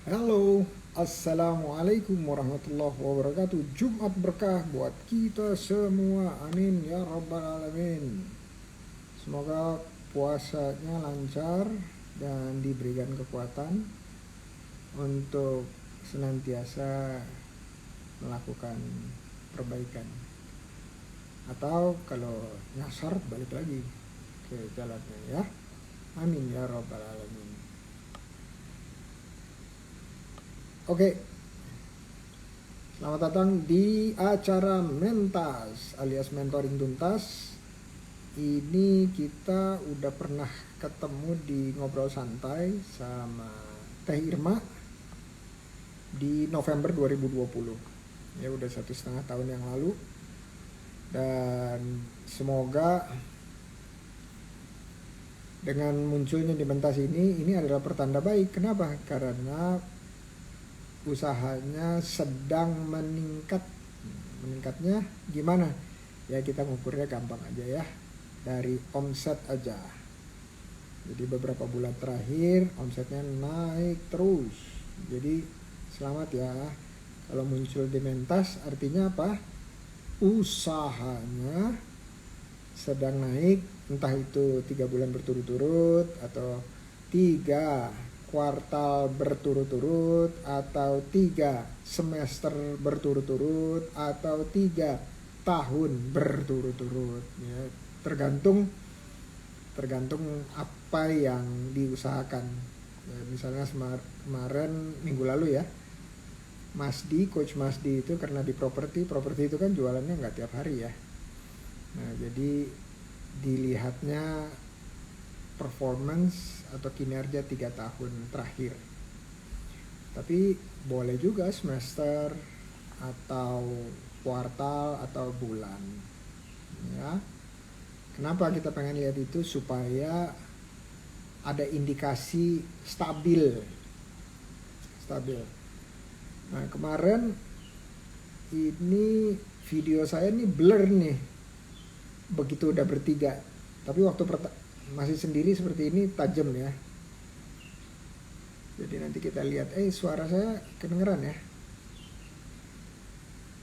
Halo, Assalamualaikum warahmatullahi wabarakatuh. Jumat berkah buat kita semua. Amin ya rabbal alamin. Semoga puasanya lancar dan diberikan kekuatan untuk senantiasa melakukan perbaikan. Atau kalau nyasar balik lagi ke jalannya ya. Amin ya rabbal alamin. Oke, selamat datang di acara Mentas alias Mentoring Tuntas. Ini kita udah pernah ketemu di ngobrol santai sama Teh Irma di November 2020. Ya udah 1,5 tahun yang lalu. Dan semoga dengan munculnya di Mentas ini adalah pertanda baik. Kenapa? Karena usahanya sedang meningkat. Meningkatnya gimana? Ya kita ngukurnya gampang aja ya, dari omset aja. Jadi beberapa bulan terakhir omsetnya naik terus. Jadi selamat ya. Kalau muncul di Mentas artinya apa? Usahanya sedang naik, entah itu 3 bulan berturut-turut atau 3 kuartal berturut-turut atau 3 semester berturut-turut atau 3 tahun berturut-turut ya, tergantung apa yang diusahakan ya, misalnya kemarin minggu lalu ya, Coach Masdi itu karena di properti itu kan jualannya nggak tiap hari ya. Nah jadi dilihatnya performance atau kinerja 3 tahun terakhir. Tapi boleh juga semester atau kuartal atau bulan. Ya. Kenapa kita pengen lihat itu? Supaya ada indikasi stabil. Nah kemarin ini video saya nih blur nih, begitu udah bertiga. Tapi waktu masih sendiri seperti ini tajam ya. Jadi nanti kita lihat, suara saya kedengeran ya.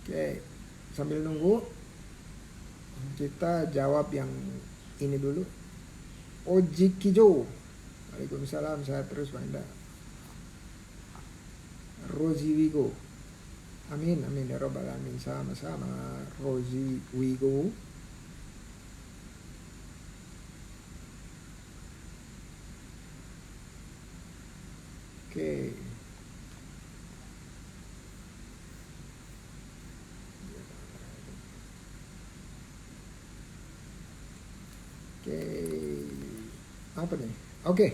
Oke, sambil nunggu kita jawab yang ini dulu. Oji Kijo, waalaikumsalam, saya terus Banda. Rozi Wigo, amin amin ya robbal alamin, sama-sama Rozi Wigo. Oke. Apa nih? Oke.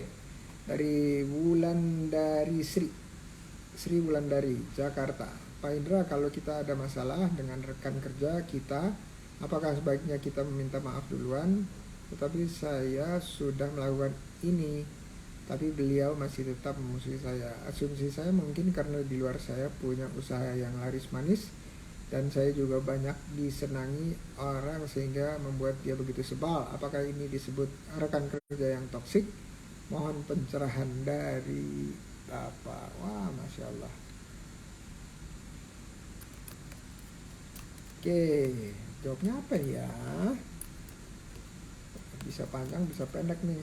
Dari Wulandari Sri Wulandari, Jakarta. Pak Indra, kalau kita ada masalah dengan rekan kerja kita, apakah sebaiknya kita meminta maaf duluan? Tetapi saya sudah melakukan ini, tapi beliau masih tetap memusuhi saya. Asumsi saya mungkin karena di luar saya punya usaha yang laris manis dan saya juga banyak disenangi orang sehingga membuat dia begitu sebal. Apakah ini disebut rekan kerja yang toksik? Mohon pencerahan dari Bapak. Wah, Masya Allah. Oke, jawabnya apa ya? Bisa panjang, bisa pendek nih.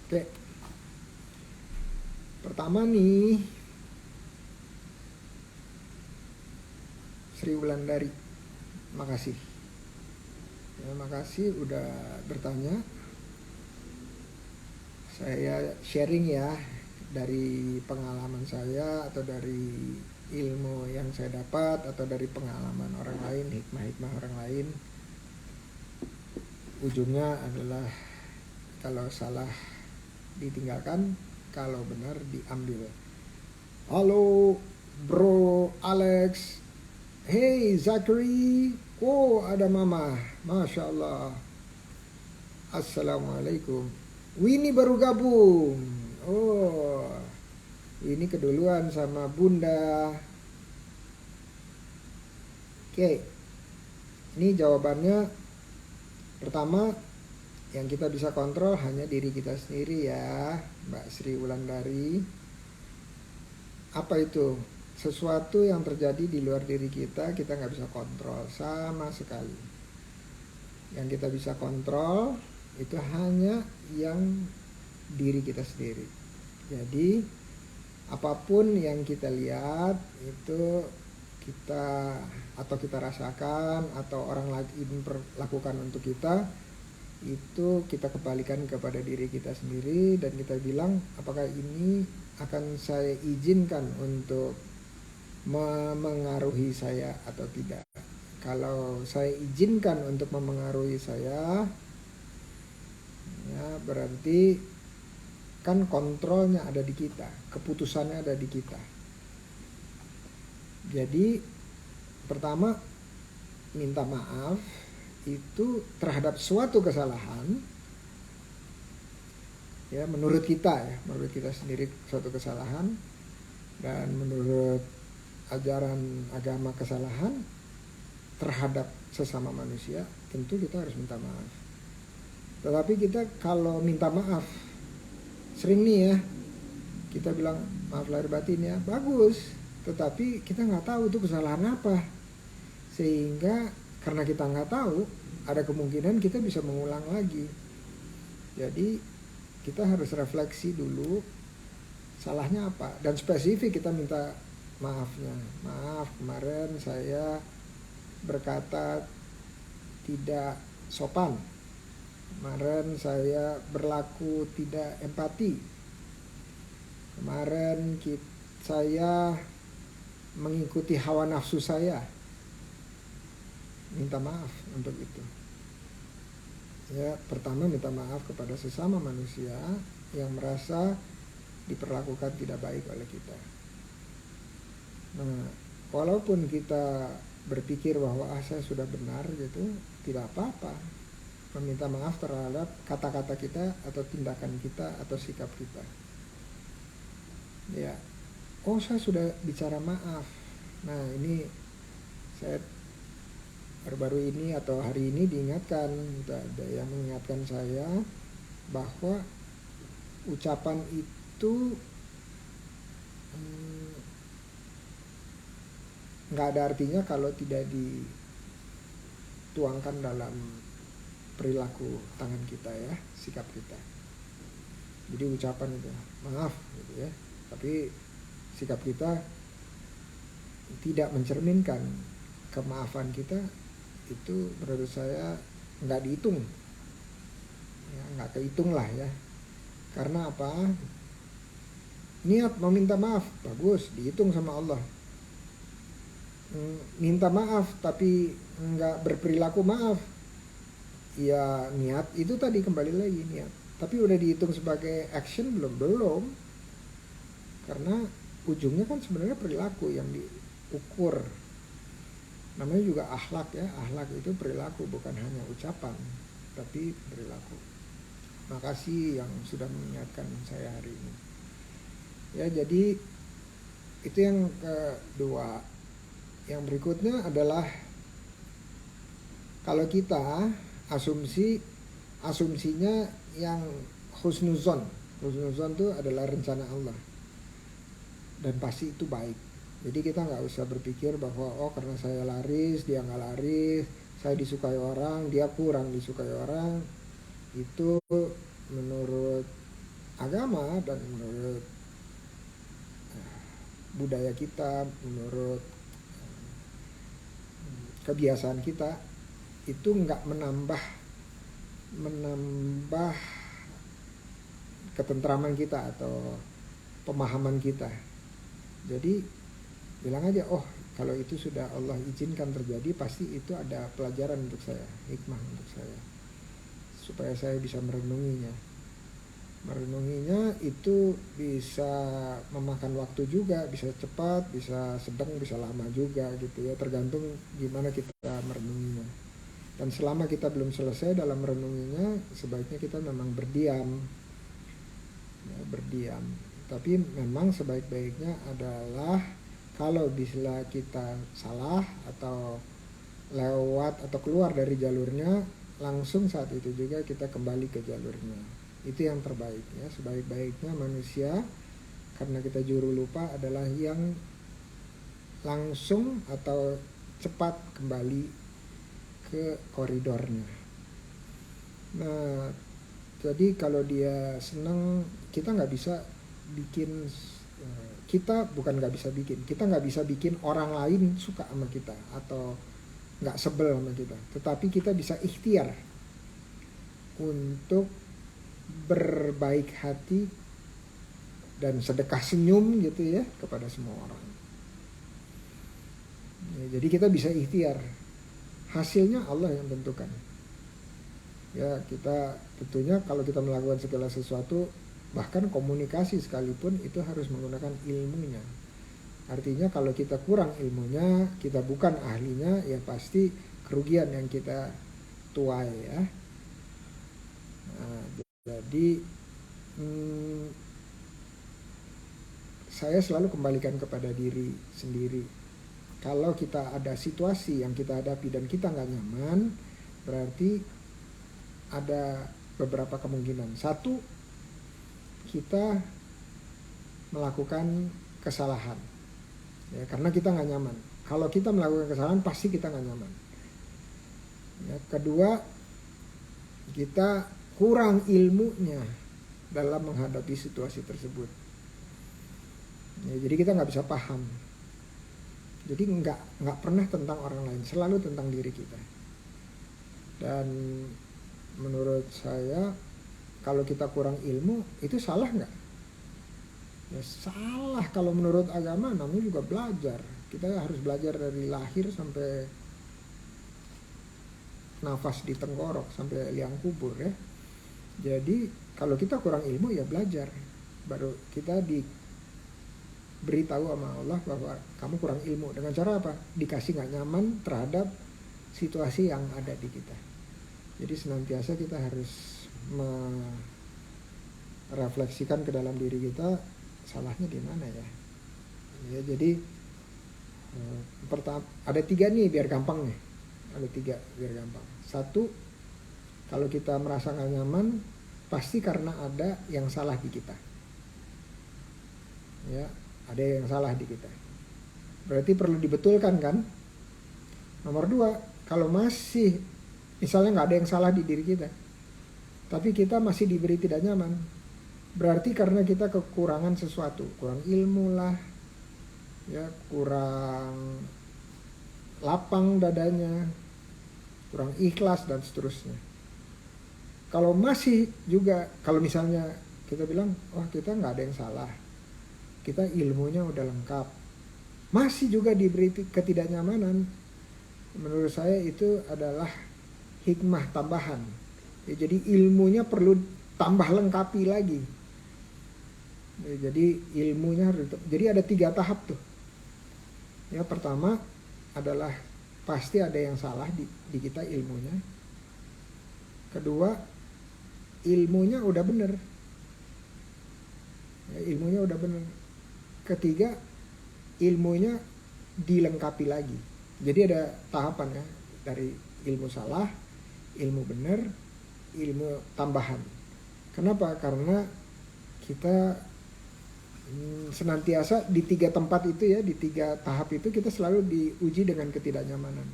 Oke. Pertama nih, Sri Wulandari, makasih. Ya, makasih udah bertanya. Saya sharing ya dari pengalaman saya atau dari ilmu yang saya dapat atau dari pengalaman orang lain, hikmah-hikmah orang lain. Ujungnya adalah kalau salah ditinggalkan, kalau benar diambil. Halo Bro Alex. Hey Zachary. Oh ada Mama. Masya Allah. Assalamualaikum. Winnie baru gabung. Oh, Winnie keduluan sama Bunda. Oke. Ini jawabannya. Pertama, Yang kita bisa kontrol hanya diri kita sendiri ya, Mbak Sri Wulandari. Apa itu? Sesuatu yang terjadi di luar diri kita nggak bisa kontrol sama sekali. Yang kita bisa kontrol itu hanya yang diri kita sendiri. Jadi apapun yang kita lihat itu kita rasakan atau orang lain lakukan untuk kita, itu kita kembalikan kepada diri kita sendiri dan kita bilang apakah ini akan saya izinkan untuk memengaruhi saya atau tidak. Kalau saya izinkan untuk memengaruhi saya, ya berarti kan kontrolnya ada di kita, keputusannya ada di kita. Jadi pertama, minta maaf itu terhadap suatu kesalahan, ya menurut kita sendiri suatu kesalahan, dan menurut ajaran agama kesalahan terhadap sesama manusia, tentu kita harus minta maaf. Tetapi kita kalau minta maaf sering nih ya, kita bilang maaf lahir batin ya, bagus, tetapi kita nggak tahu itu kesalahan apa, sehingga karena kita nggak tahu, ada kemungkinan kita bisa mengulang lagi. Jadi kita harus refleksi dulu salahnya apa, dan spesifik kita minta maafnya. Maaf, kemarin saya berkata tidak sopan, kemarin saya berlaku tidak empati, kemarin saya mengikuti hawa nafsu saya. Minta maaf untuk itu. Ya, pertama minta maaf kepada sesama manusia yang merasa diperlakukan tidak baik oleh kita. Nah, walaupun kita berpikir bahwa saya sudah benar gitu, tidak apa-apa meminta maaf terhadap kata-kata kita atau tindakan kita atau sikap kita. Ya, oh saya sudah bicara maaf. Nah ini saya baru-baru ini atau hari ini diingatkan, ada yang mengingatkan saya bahwa ucapan itu nggak ada artinya kalau tidak dituangkan dalam perilaku tangan kita ya, sikap kita. Jadi ucapan itu maaf gitu ya, tapi sikap kita tidak mencerminkan kemaafan kita, itu menurut saya nggak dihitung ya, nggak kehitung lah ya. Karena apa? Niat meminta maaf bagus, dihitung sama Allah. Minta maaf tapi nggak berperilaku maaf, ya niat itu tadi kembali lagi niat, tapi udah dihitung sebagai action belum, karena ujungnya kan sebenarnya perilaku yang diukur. Namanya juga akhlak ya, akhlak itu perilaku, bukan hanya ucapan tapi perilaku. Makasih yang sudah mengingatkan saya hari ini ya. Jadi itu yang kedua. Yang berikutnya adalah kalau kita asumsinya yang husnuzon itu adalah rencana Allah dan pasti itu baik. Jadi kita nggak usah berpikir bahwa oh karena saya laris dia nggak laris, saya disukai orang dia kurang disukai orang. Itu menurut agama dan menurut budaya kita, menurut kebiasaan kita, itu nggak menambah ketentraman kita atau pemahaman kita. Jadi bilang aja, oh kalau itu sudah Allah izinkan terjadi, pasti itu ada pelajaran untuk saya, hikmah untuk saya, supaya saya bisa merenunginya itu bisa memakan waktu juga, bisa cepat, bisa sedang, bisa lama juga gitu ya, tergantung gimana kita merenunginya. Dan selama kita belum selesai dalam merenunginya, sebaiknya kita memang berdiam. Tapi memang sebaik-baiknya adalah kalau bisa kita salah atau lewat atau keluar dari jalurnya, langsung saat itu juga kita kembali ke jalurnya. Itu yang terbaik ya. Sebaik-baiknya manusia, karena kita juru lupa, adalah yang langsung atau cepat kembali ke koridornya. Nah, jadi kalau dia senang, kita nggak bisa bikin, kita bukan nggak bisa bikin, kita nggak bisa bikin orang lain suka sama kita atau nggak sebel sama kita. Tetapi kita bisa ikhtiar untuk berbaik hati dan sedekah senyum gitu ya kepada semua orang. Ya, jadi kita bisa ikhtiar. Hasilnya Allah yang tentukan. Ya, kita tentunya kalau kita melakukan segala sesuatu, bahkan komunikasi sekalipun, itu harus menggunakan ilmunya. Artinya kalau kita kurang ilmunya, kita bukan ahlinya, ya pasti kerugian yang kita tuai ya. Nah, jadi saya selalu kembalikan kepada diri sendiri. Kalau kita ada situasi yang kita hadapi dan kita nggak nyaman, berarti ada beberapa kemungkinan. Satu, kita melakukan kesalahan ya, karena kita nggak nyaman. Kalau kita melakukan kesalahan, pasti kita nggak nyaman ya. Kedua, kita kurang ilmunya dalam menghadapi situasi tersebut ya, jadi kita nggak bisa paham. Jadi nggak pernah tentang orang lain, selalu tentang diri kita. Dan menurut saya, kalau kita kurang ilmu, itu salah nggak? Ya salah. Kalau menurut agama, namanya juga belajar. Kita harus belajar dari lahir sampai nafas di tenggorok, sampai liang kubur ya. Jadi kalau kita kurang ilmu, ya belajar. Baru kita beritahu sama Allah bahwa kamu kurang ilmu. Dengan cara apa? Dikasih nggak nyaman terhadap situasi yang ada di kita. Jadi senantiasa kita harus merefleksikan ke dalam diri kita, salahnya di mana ya. Ya jadi pertama ada 3 nih biar gampang nih. Ada 3 biar gampang. 1, kalau kita merasa nggak nyaman, pasti karena ada yang salah di kita. Ya, ada yang salah di kita. Berarti perlu dibetulkan kan? Nomor 2, kalau masih misalnya nggak ada yang salah di diri kita, tapi kita masih diberi tidak nyaman, berarti karena kita kekurangan sesuatu, kurang ilmu lah, ya, kurang lapang dadanya, kurang ikhlas dan seterusnya. Kalau masih juga, kalau misalnya kita bilang, wah kita nggak ada yang salah, kita ilmunya udah lengkap, masih juga diberi ketidaknyamanan, menurut saya itu adalah hikmah tambahan ya, jadi ilmunya perlu tambah lengkapi lagi ya, jadi ilmunya harus, jadi ada 3 tahap tuh ya. Pertama adalah pasti ada yang salah di kita ilmunya. Kedua, ilmunya udah bener ya, ilmunya udah bener. Ketiga, ilmunya dilengkapi lagi. Jadi ada tahapan ya, dari ilmu salah, ilmu benar, ilmu tambahan. Kenapa? Karena kita senantiasa di 3 tempat itu ya, di 3 tahap itu kita selalu diuji dengan ketidaknyamanan.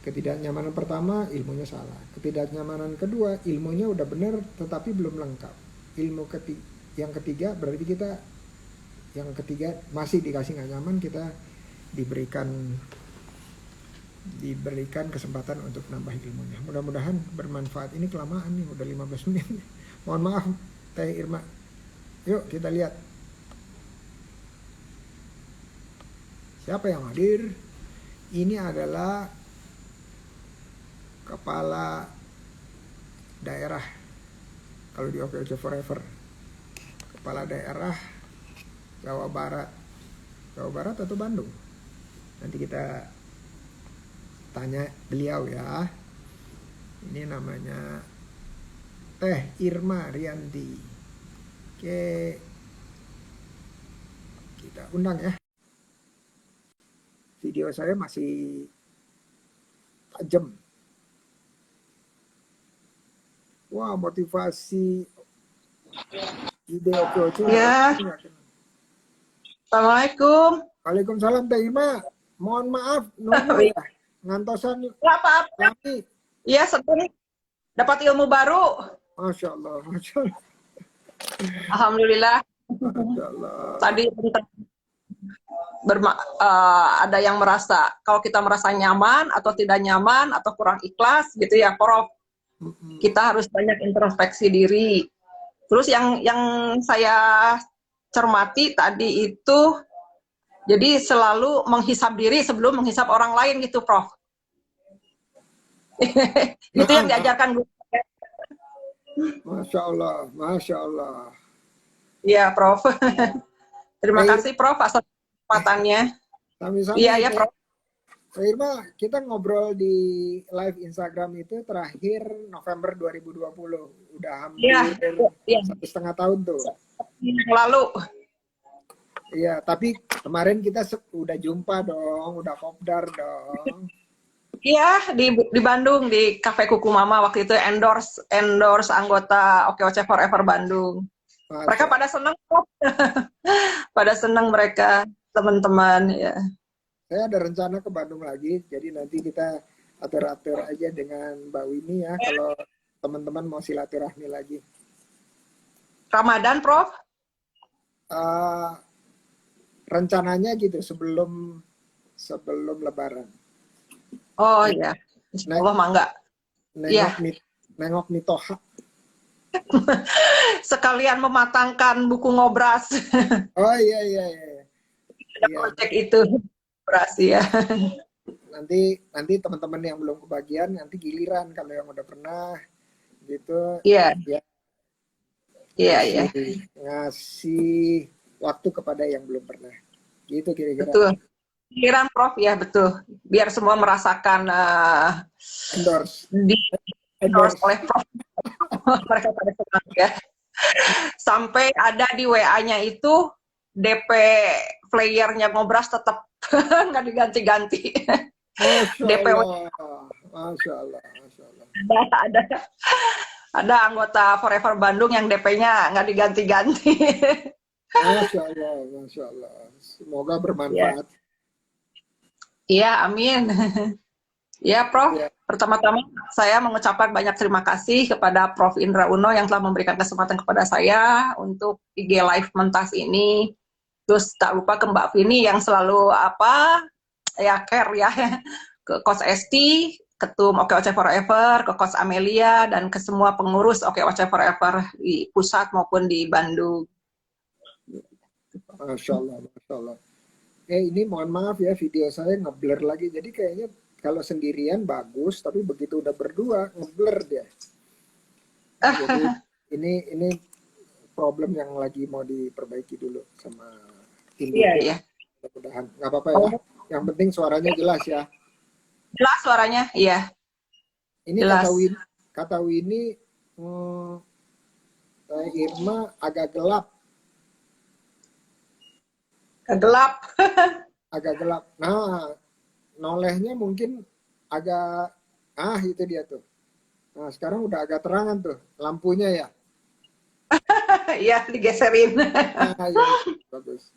Ketidaknyamanan pertama, ilmunya salah. Ketidaknyamanan kedua, ilmunya udah benar tetapi belum lengkap. Yang ketiga berarti kita, yang ketiga masih dikasih nggak nyaman, kita diberikan kesempatan untuk nambah ilmunya. Mudah-mudahan bermanfaat. Ini kelamaan nih, udah 15 menit. Mohon maaf Teh Irma. Yuk kita lihat siapa yang hadir. Ini adalah kepala daerah, kalau di OKOC Forever, kepala daerah Jawa Barat atau Bandung. Nanti kita tanya beliau ya. Ini namanya Teh Irma Rianti. Oke, kita undang ya. Video saya masih tajam. Wah, motivasi ide oke-oke Ya, nggak kenal. Assalamualaikum. Waalaikumsalam Teh Ima. Mohon maaf nunggu ya. Ngantosan Ya, apa-apa. lagi. Iya, senang dapat ilmu baru. Masya Allah, Masya Allah, Alhamdulillah. Masya Allah. Tadi ada yang merasa kalau kita merasa nyaman atau tidak nyaman atau kurang ikhlas gitu ya, Prof. Kita harus banyak introspeksi diri. Terus yang saya cermati tadi itu, jadi selalu menghisap diri sebelum menghisap orang lain gitu, Prof. Itu yang Nah, diajarkan guru. Masya Allah, Masya Allah. Iya, Prof. Terima Teh kasih, Prof, atas kesempatannya. Iya, Sami-sami ya, Teh Prof. Irma, kita ngobrol di live Instagram itu terakhir November 2020. Udah Iya, hampir iya. 1,5 tahun tuh. Yang lalu. Iya, tapi kemarin kita udah jumpa dong, udah kopdar dong. Iya, di Bandung, di Cafe Kuku Mama waktu itu endorse anggota OKOC Forever Bandung. Mereka Masya pada senang, Prof. Pada senang mereka, teman-teman ya. Saya ada rencana ke Bandung lagi, jadi nanti kita atur-atur aja dengan Mbak Winnie ya, kalau teman-teman mau silaturahmi lagi. Ramadan, Prof. Eh, rencananya gitu sebelum Lebaran. Oh iya, insya Ne- Allah mangga. Iya, nengok nih, nengok nih Toha. sekalian mematangkan buku ngobras. Oh iya iya iya. Iya. Ada Iya, proyek itu, operasi ya. nanti teman-teman yang belum kebagian nanti giliran kalau yang udah pernah gitu Iya, ya, iya, iya. ngasih ngasih waktu kepada yang belum pernah. Gitu kira-kira. Betul. Pikiran Prof, ya betul. Biar semua merasakan Endorse. di endorse Endorse. oleh Prof. Mereka pada senang ya. Sampai ada di WA-nya itu DP playernya ngobras tetap nggak diganti-ganti. Masya DP Allah. Masya Allah. Masya Allah. ada ada anggota Forever Bandung yang DP-nya nggak diganti-ganti. Masya Allah. Masya Allah. Semoga Ya, bermanfaat. iya, amin. Ya, Prof. Ya. Pertama-tama saya mengucapkan banyak terima kasih kepada Prof. Indra Uno yang telah memberikan kesempatan kepada saya untuk IG Live Mentas ini. Terus tak lupa ke Mbak Vini yang selalu ya care ya, ke Coach Esti, Ketum OKOC Forever, ke Coach Amelia, dan ke semua pengurus OKOC Forever di pusat maupun di Bandung. Masya Allah. Masya Allah. Ini mohon maaf ya, video saya ngeblur lagi. Jadi kayaknya kalau sendirian bagus, tapi begitu udah berdua ngeblur dia. Jadi ini problem yang lagi mau diperbaiki dulu sama tim Iya, BP. iya. Mudah-mudahan nggak apa-apa ya. Yang penting suaranya jelas ya. Jelas suaranya? Iya, Ini jelas. kata Winnie, Irma agak gelap, Gelap. agak gelap. Nah, nolehnya mungkin agak, itu dia tuh. Nah, sekarang udah agak terangan tuh lampunya ya. Iya, digeserin. Iya, bagus.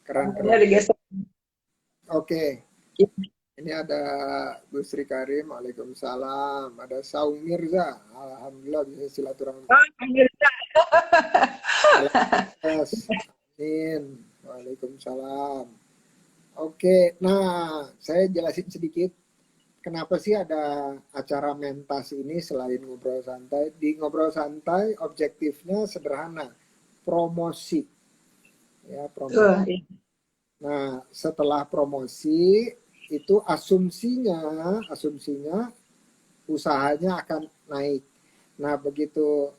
Keren, Lampunya keren. digeser. Oke. Ini ada Bu Sri Karim, Waalaikumsalam. Ada Saung Mirza, Alhamdulillah bisa silaturahmi. Yes. Amin. Waalaikumsalam. Oke, nah saya jelasin sedikit kenapa sih ada acara mentas ini selain ngobrol santai. Di ngobrol santai objektifnya sederhana, promosi. Ya, promosi. Nah, setelah promosi itu asumsinya usahanya akan naik. Nah, begitu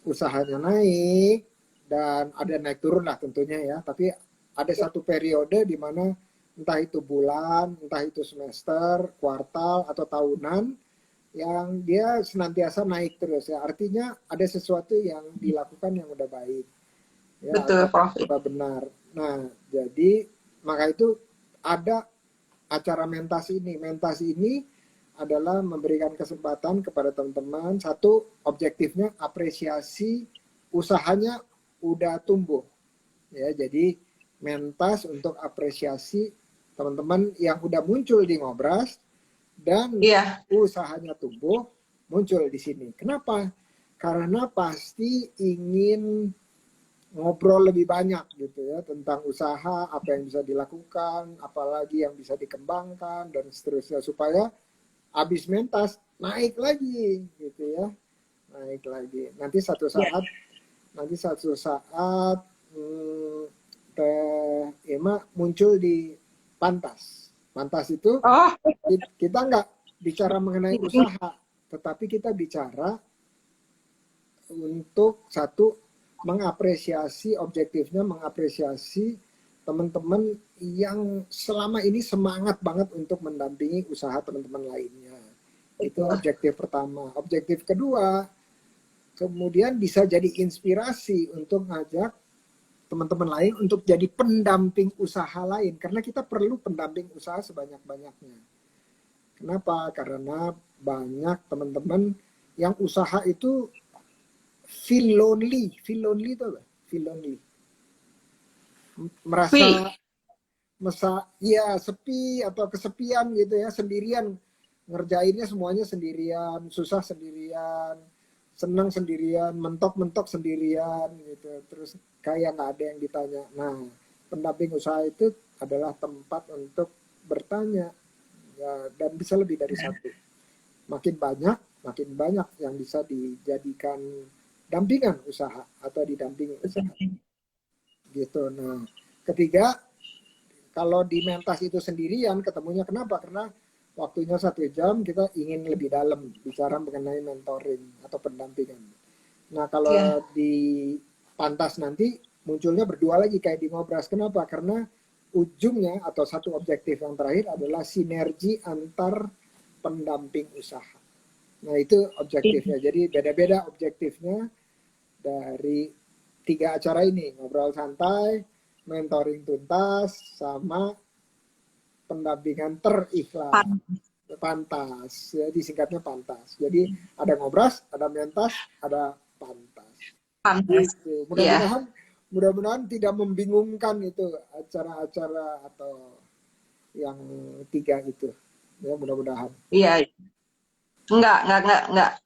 usahanya naik dan ada naik turun lah tentunya ya, tapi ada satu periode di mana entah itu bulan, entah itu semester, kuartal atau tahunan yang dia senantiasa naik terus ya. Artinya ada sesuatu yang dilakukan yang udah baik. Ya, Betul, Prof. udah benar. Nah, jadi maka itu ada acara mentas ini. Mentas ini adalah memberikan kesempatan kepada teman-teman. Satu, objektifnya apresiasi usahanya udah tumbuh. Ya, jadi mentas untuk apresiasi teman-teman yang udah muncul di Ngobras dan Iya. usahanya tumbuh muncul di sini. Kenapa? Karena pasti ingin ngobrol lebih banyak gitu ya tentang usaha, apa yang bisa dilakukan, apalagi yang bisa dikembangkan dan seterusnya supaya habis mentas naik lagi gitu ya, naik lagi. Nanti satu saat Teh Ema muncul di Pantas. Pantas itu Oh, kita nggak bicara mengenai usaha, tetapi kita bicara untuk satu mengapresiasi objektifnya, mengapresiasi teman-teman yang selama ini semangat banget untuk mendampingi usaha teman-teman lainnya. Itu objektif pertama. Objektif kedua, kemudian bisa jadi inspirasi untuk ngajak teman-teman lain untuk jadi pendamping usaha lain. Karena kita perlu pendamping usaha sebanyak-banyaknya. Kenapa? Karena banyak teman-teman yang usaha itu feel lonely itu apa? Feel lonely. Merasa ya sepi atau kesepian gitu ya, sendirian, ngerjainnya semuanya sendirian, susah sendirian, senang sendirian, mentok-mentok sendirian gitu, terus kayak nggak ada yang ditanya. Nah, pendamping usaha itu adalah tempat untuk bertanya ya, dan bisa lebih dari satu. Makin banyak yang bisa dijadikan dampingan usaha atau didampingi usaha gitu. Nah, ketiga, kalau di mentas itu sendirian ketemunya, kenapa? Karena waktunya 1 jam, kita ingin lebih dalam bicara mengenai mentoring atau pendampingan. Nah, kalau di Pantas nanti munculnya berdua lagi kayak di Ngobras. Kenapa? Karena ujungnya atau satu objektif yang terakhir adalah sinergi antar pendamping usaha. Nah, itu objektifnya. Jadi beda-beda objektifnya dari 3 acara ini. Ngobrol santai, mentoring tuntas, sama pendampingan terikhlas. Pantas. Jadi singkatnya Pantas. Jadi ada Ngobras, ada Mentas, ada Pantas. Gitu. Mudah-mudahan tidak membingungkan itu acara-acara atau yang 3 itu. Ya, mudah-mudahan. Iya. Enggak.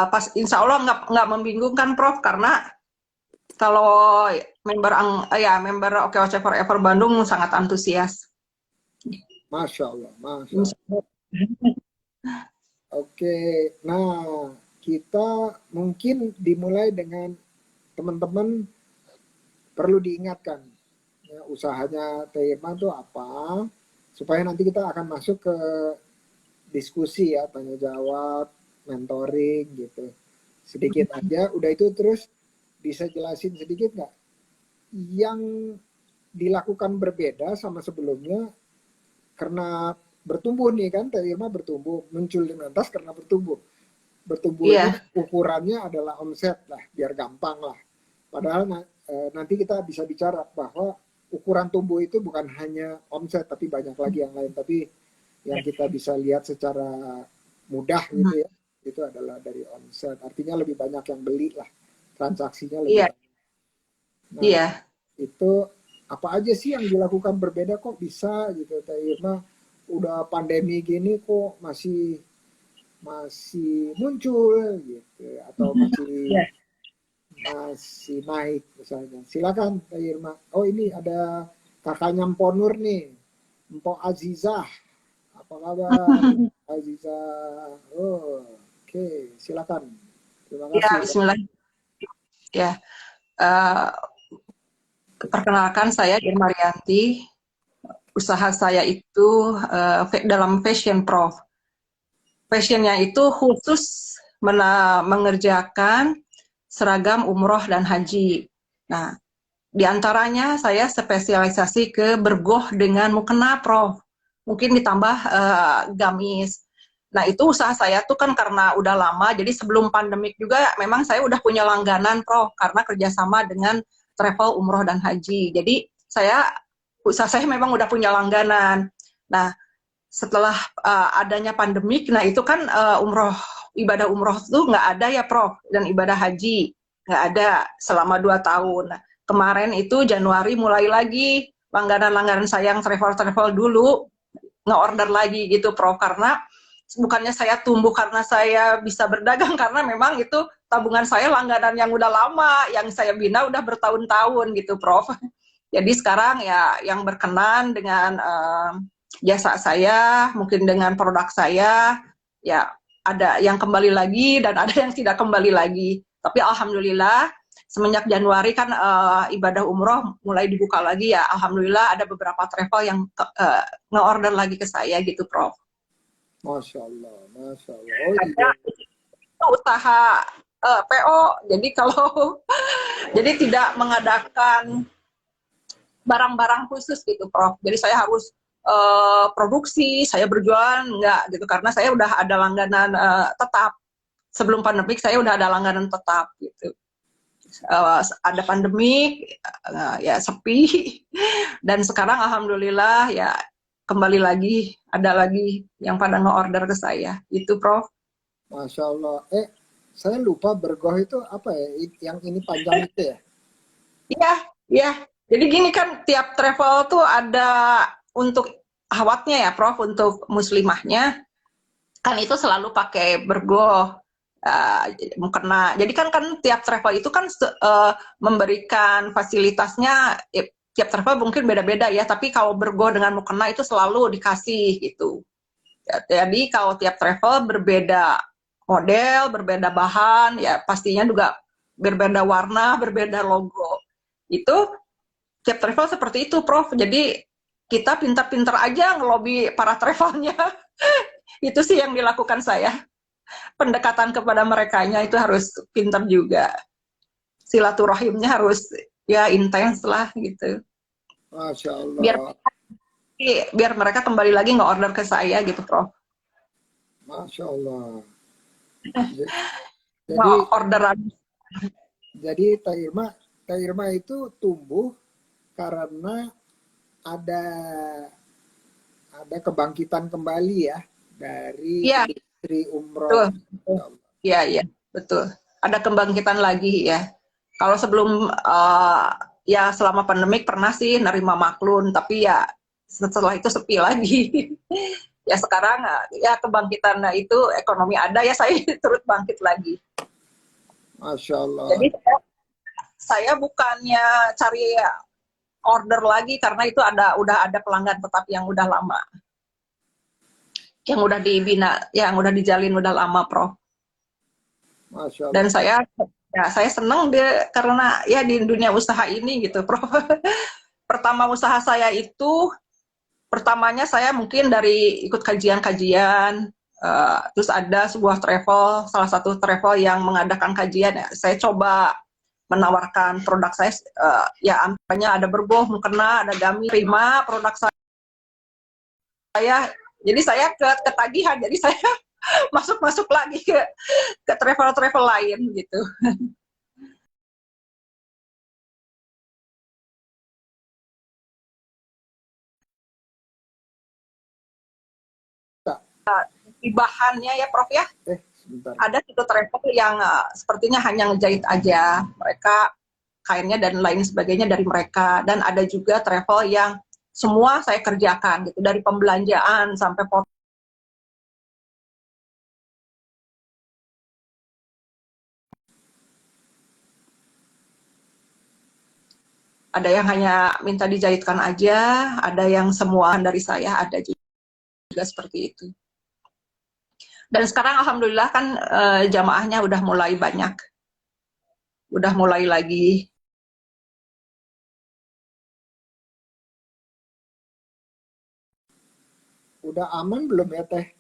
Pas insya Allah nggak membingungkan Prof, karena kalau member OKOC Forever Bandung sangat antusias. Masya Allah. Oke, nah kita mungkin dimulai dengan teman-teman perlu diingatkan ya, usahanya Teh Irma itu apa, supaya nanti kita akan masuk ke diskusi ya, tanya jawab, mentoring gitu. Sedikit aja, udah itu terus bisa jelasin sedikit nggak yang dilakukan berbeda sama sebelumnya karena bertumbuh nih kan, Teh Irma bertumbuh, muncul di mentas karena bertumbuh ini ukurannya adalah omset lah, biar gampang lah. Padahal nanti kita bisa bicara bahwa ukuran tumbuh itu bukan hanya omset, tapi banyak lagi yang lain. Tapi yang kita bisa lihat secara mudah gitu ya, itu adalah dari omset. Artinya lebih banyak yang beli lah, transaksinya lebih banyak. Nah, itu apa aja sih yang dilakukan berbeda kok bisa gitu, Teh Irma? Udah pandemi gini kok masih muncul gitu, atau masih naik misalnya. Silakan Teh Irma. Oh, ini ada kakaknya Mpok Nur nih, Mpok Azizah. Apa kabar Azizah? Oh, oke, silakan. Terima kasih. Ya, bismillah. Ya, perkenalkan saya Irma Rianti. Usaha saya itu dalam fashion, Prof. Fashionnya itu khusus mengerjakan seragam umroh dan haji. Nah, diantaranya saya spesialisasi ke bergoh dengan mukena, Prof. Mungkin ditambah gamis. Nah, itu usaha saya tuh kan karena udah lama, jadi sebelum pandemik juga memang saya udah punya langganan, Prof, karena kerjasama dengan travel umroh dan haji. Jadi usaha saya memang udah punya langganan. Nah, setelah adanya pandemik, nah itu kan ibadah umroh tuh nggak ada ya Prof, dan ibadah haji nggak ada selama 2 tahun. Nah, kemarin itu Januari mulai lagi langganan-langganan saya yang travel-travel dulu nge-order lagi gitu Prof, karena bukannya saya tumbuh karena saya bisa berdagang, karena memang itu tabungan saya langganan yang udah lama, yang saya bina udah bertahun-tahun gitu Prof. Jadi sekarang ya yang berkenan dengan jasa saya, mungkin dengan produk saya, ya ada yang kembali lagi dan ada yang tidak kembali lagi. Tapi alhamdulillah semenjak Januari kan ibadah umroh mulai dibuka lagi ya. Alhamdulillah ada beberapa travel yang nge-order lagi ke saya gitu, Prof. Masya Allah, Masya Allah. Oh Karena iya, itu usaha PO, jadi kalau jadi tidak mengadakan barang-barang khusus gitu, Prof. Jadi saya harus produksi, saya berjualan enggak gitu, karena saya udah ada langganan tetap. Sebelum pandemik saya udah ada langganan tetap gitu. Ada pandemik, ya sepi, dan sekarang alhamdulillah ya kembali lagi, ada lagi yang pada nge-order ke saya. Itu, Prof. Masya Allah. Saya lupa bergoh itu apa ya? Yang ini panjang itu ya? Iya, iya. Jadi gini kan tiap travel tuh ada untuk awatnya ya, Prof, untuk muslimahnya kan itu selalu pakai bergoh, mukena. Jadi kan tiap travel itu kan memberikan fasilitasnya, tiap travel mungkin beda-beda ya, tapi kalau bergoh dengan mukena itu selalu dikasih gitu. Jadi kalau tiap travel berbeda model, berbeda bahan, ya pastinya juga berbeda warna, berbeda logo. Itu tiap travel seperti itu, Prof. Jadi kita pintar-pintar aja ngelobi para travelnya. Itu sih yang dilakukan saya. Pendekatan kepada merekanya itu harus pintar juga. Silaturahimnya harus ya intens lah gitu. Masya Biar Allah, biar mereka kembali lagi nge-order ke saya gitu, Prof. Masya Allah. Ja- Jadi, Nge-orderan. jadi Teh Irma itu tumbuh karena ada ada kebangkitan kembali ya dari Iya, industri umroh. betul. Iya, iya, betul. Ada kebangkitan lagi ya. Kalau sebelum ya selama pandemik pernah sih nerima maklun, tapi ya setelah itu sepi lagi. Ya sekarang ya kebangkitan itu ekonomi ada ya saya turut bangkit lagi. Masya Allah. Jadi saya bukannya cari order lagi karena itu udah ada pelanggan tetap yang udah lama, yang udah dibina, yang udah dijalin udah lama, Prof. Masya Dan Allah. saya senang dia karena ya di dunia usaha ini gitu, Prof. Pertama usaha saya itu pertamanya saya mungkin dari ikut kajian-kajian, terus ada sebuah travel, salah satu travel yang mengadakan kajian, ya, saya coba menawarkan produk saya, ya antaranya ada berboh, mukena, ada gami, prima produk saya. Jadi saya ketagihan, jadi saya masuk lagi ke travel-travel lain gitu. Kak, Di bahannya ya Prof ya, sebentar. ada satu travel yang sepertinya hanya ngejahit aja, mereka kainnya dan lain sebagainya dari mereka, dan ada juga travel yang semua saya kerjakan gitu, dari pembelanjaan sampai ada yang hanya minta dijahitkan aja, ada yang semua dari saya, ada juga seperti itu. Dan sekarang alhamdulillah kan jamaahnya udah mulai banyak, udah mulai lagi. Udah aman belum ya Teh?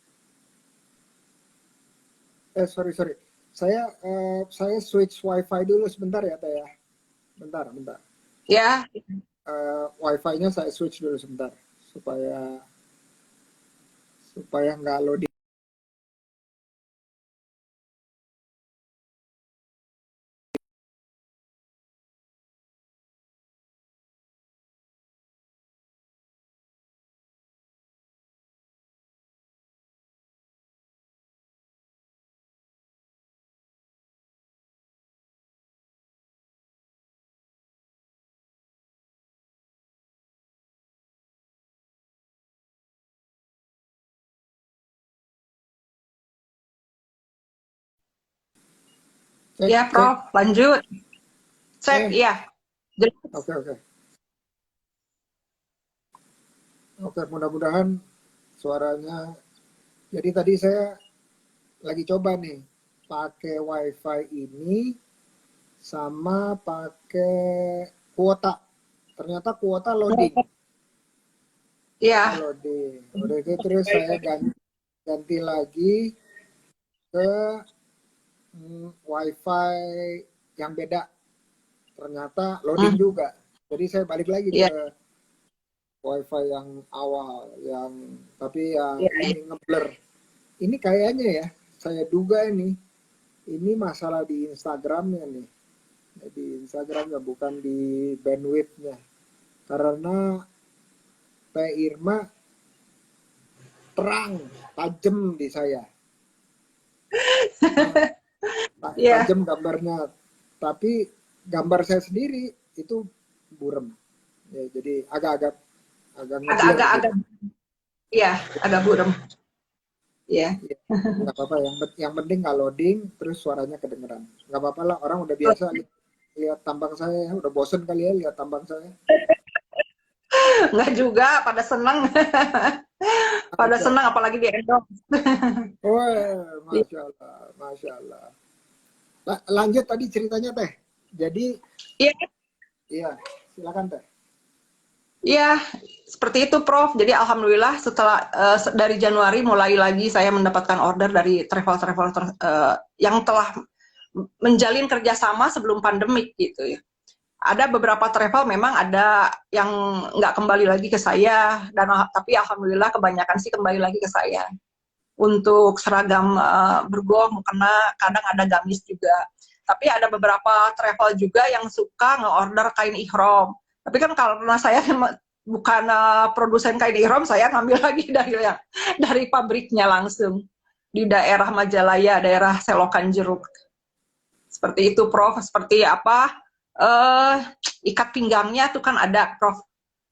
Sorry sorry. Saya switch WiFi dulu sebentar ya Teh ya. Bentar bentar. Ya, WiFi-nya saya switch dulu sebentar supaya supaya nggak loading. Cek, Ya, cek. Prof, lanjut. Cek, Eh, ya. Jelas. oke, oke. Oke, mudah-mudahan suaranya. Jadi tadi saya lagi coba nih pakai WiFi ini sama pakai kuota. Ternyata kuota loading. Oh, Ya. loading. Udah itu terus saya ganti lagi ke WiFi yang beda. Ternyata loading Hmm, juga. Jadi saya balik lagi ya. ke WiFi yang awal, yang tapi ya Ya. ini ngeblur. Ini kayaknya ya, saya duga ini masalah di Instagramnya nih. Di Instagramnya bukan di bandwidthnya. Karena Teh Irma terang, tajam di saya. Ya. Tajam gambarnya. Tapi gambar saya sendiri itu burem. Ya, jadi agak-agak ngeblur Agak-agak, gitu. ya, agak burem. Ya. Ya, nggak apa-apa. Yang penting nggak loading, terus suaranya kedengeran. Nggak apa-apa lah. Orang udah biasa lihat tampang saya, ya. Udah bosen kali ya lihat tampang saya. Nggak juga, pada seneng. Pada Aja. seneng, apalagi di endorse. Oh, masya Allah, masya Allah. Lanjut tadi ceritanya Teh. Jadi, Iya, iya, silakan Teh. iya, seperti itu, Prof. Jadi alhamdulillah setelah dari Januari mulai lagi saya mendapatkan order dari travel-travel yang telah menjalin kerjasama sebelum pandemik gitu ya. Ada beberapa travel memang ada yang nggak kembali lagi ke saya, dan tapi alhamdulillah kebanyakan sih kembali lagi ke saya. Untuk seragam bergoh, mukena, kadang ada gamis juga. Tapi ada beberapa travel juga yang suka nge-order kain ihrom. Tapi kan karena saya bukan produsen kain ihrom, saya ngambil lagi dari pabriknya langsung di daerah Majalaya, daerah Selokan Jeruk. Seperti itu, Prof. Seperti apa? Eh, ikat pinggangnya tuh kan ada, Prof.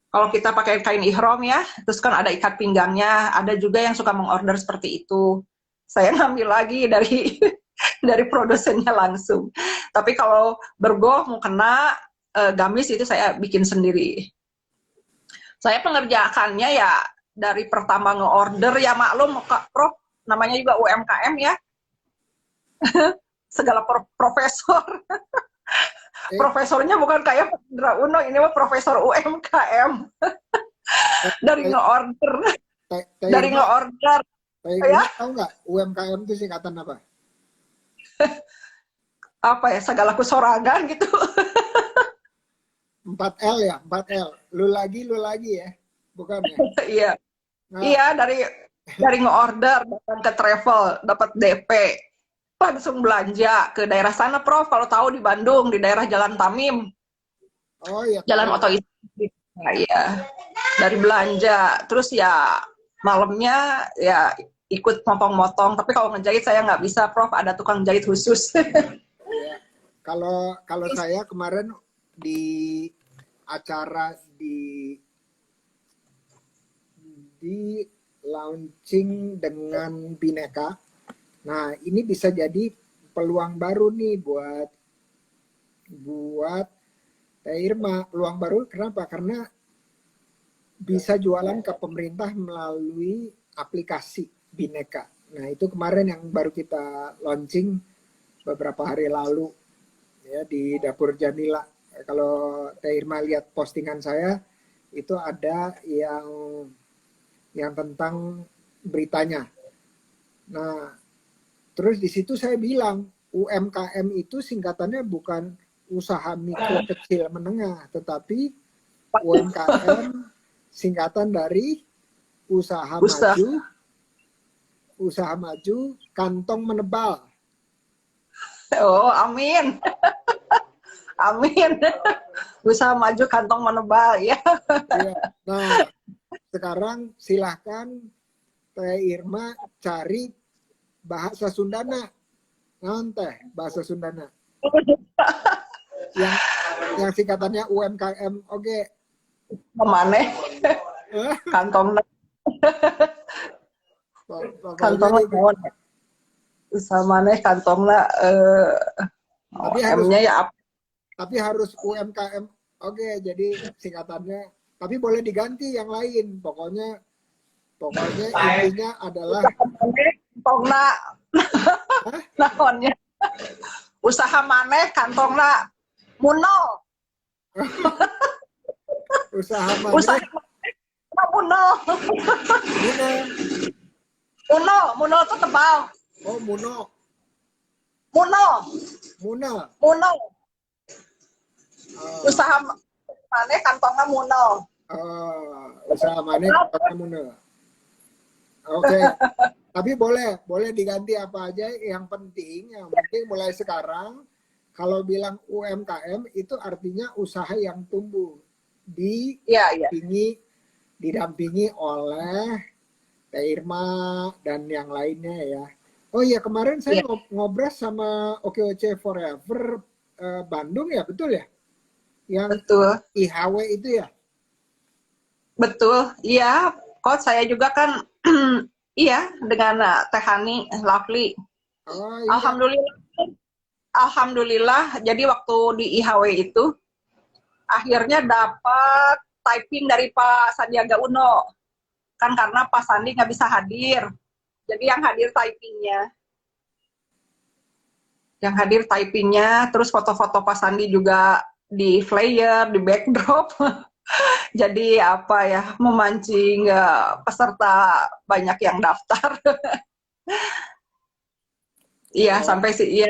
Kalau kita pakai kain ihrom ya, terus kan ada ikat pinggangnya, ada juga yang suka mengorder seperti itu. Saya ngambil lagi dari dari produsennya langsung. Tapi kalau bergoh, mukena, gamis itu saya bikin sendiri. Saya pengerjaannya ya dari pertama nge-order ya maklum Kak Prof, namanya juga UMKM ya, segala profesor. Eh, Profesornya bukan kayak Indra Uno, ini mah profesor UMKM. Dari Teh, nge-order, Teh dari Irma, nge-order Teh ya Irma tahu nggak UMKM itu singkatan apa? apa ya, segala kusoragan gitu. 4L ya, 4L. Lu lagi ya, bukan ya? Iya, Nah, iya, dari nge-order datang ke travel dapat DP langsung belanja ke daerah sana, Prof. Kalau tahu di Bandung, di daerah Jalan Tamim, oh ya Jalan tahu. Oto Istri. Nah, iya, dari belanja terus ya malamnya ya ikut motong-motong, tapi kalau ngejahit saya nggak bisa, Prof, ada tukang jahit khusus. Ya, kalau kalau saya kemarin di acara di launching dengan Bineka. Nah, ini bisa jadi peluang baru nih buat Teh Irma. Peluang baru kenapa? Karena bisa jualan ke pemerintah melalui aplikasi Bineka. Nah, itu kemarin yang baru kita launching beberapa hari lalu ya di Dapur Janila. Kalau Teh Irma lihat postingan saya, itu ada yang tentang beritanya. Nah, terus di situ saya bilang UMKM itu singkatannya bukan usaha mikro kecil menengah, tetapi UMKM singkatan dari usaha Usaha. maju, usaha maju, kantong menebal. Oh, amin. Amin. Usaha maju kantong menebal ya. Ya. Nah, sekarang silahkan Teh Irma cari bahasa Sundana. Teh bahasa Sundana. Yang yang singkatannya UMKM. Oke. Kemana? Kantong Pokoknya kantong itu. naon? Usaha mana kantongna Oh, Tapi harus M-nya ya apa? tapi harus UMKM. Oke, jadi singkatannya. Tapi boleh diganti yang lain. Pokoknya intinya adalah Kantongna Hah? naonnya? Usaha maneh kantongna muno. usaha Usaha maneh maneh muno. Muno. Muno tuh tebal. Oh, Muno. Muno. Muna. Muno. Oh, Usaha maneh kantongna muno. usaha maneh kantongnya Muno. Oke. Tapi boleh diganti apa aja. Yang penting mulai sekarang kalau bilang UMKM itu artinya usaha yang tumbuh Iya, iya. didampingi oleh Teh Irma dan yang lainnya ya. Oh iya, kemarin saya Iya, ngobrol sama OKOC Forever Bandung ya, betul ya? Yang betul. IHW itu ya? Betul. Iya, coach saya juga kan iya dengan Teh Hani Lovely. Oh iya. Alhamdulillah. Alhamdulillah. Jadi waktu di IHW itu akhirnya dapat typing dari Pak Sandiaga Uno. Kan karena Pak Sandi nggak bisa hadir. Jadi yang hadir typingnya. Yang hadir typingnya, terus foto-foto Pak Sandi juga di flyer, di backdrop. Jadi apa ya, memancing peserta banyak yang daftar. Iya, Oh, sampai sih iya.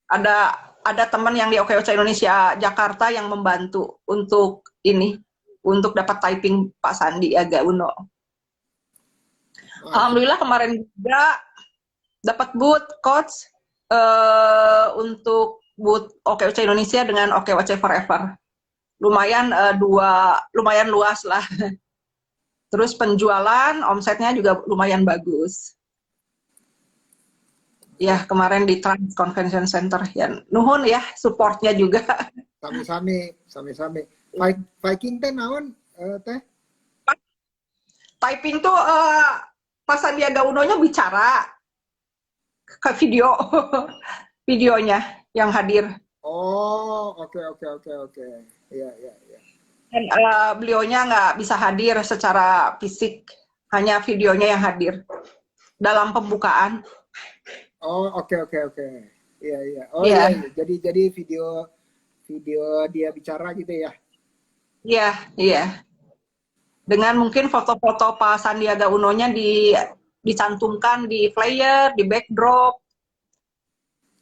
Ada teman yang di OKOC Indonesia Jakarta yang membantu untuk ini, untuk dapat typing Pak Sandi Aga Uno. masuk. Alhamdulillah kemarin juga dapat booth coach untuk booth OKOC Indonesia dengan OKOC Forever. Lumayan lumayan luas lah. Terus penjualan omsetnya juga lumayan bagus. Ya, kemarin di Trans Convention Center ya. Nuhun ya supportnya juga. Sami-sami. Viking teh naon teh? Typing tuh Pak Sandiaga Uno-nya bicara ke video videonya yang hadir. Oh, oke. Iya, iya, iya. Dan beliaunya nggak bisa hadir secara fisik, hanya videonya yang hadir dalam pembukaan. Oh, oke. Iya, iya. Oh iya, Iya, iya. Jadi video dia bicara gitu ya. iya, iya. Dengan mungkin foto-foto Pak Sandiaga Uno-nya dicantumkan di flyer, di backdrop,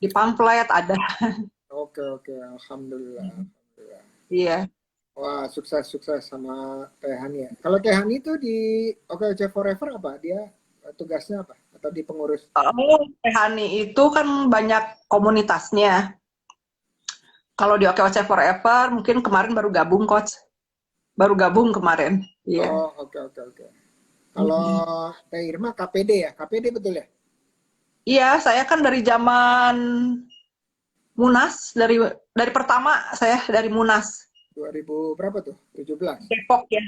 di pamflet ada. Oke. Alhamdulillah. Iya. Wah, sukses sama Teh Hani ya. Kalau Teh Hani itu di OKC Forever apa? Dia tugasnya apa? Atau di pengurus? Teh Hani itu kan banyak komunitasnya. Kalau di OKOC Forever mungkin kemarin baru gabung coach. Baru gabung kemarin. Iya. Oh, oke. Kalau Teh Irma KPD ya? KPD betul ya? Iya, saya kan dari zaman Munas, dari pertama saya dari Munas 2000 berapa tuh? 17. Depok ya.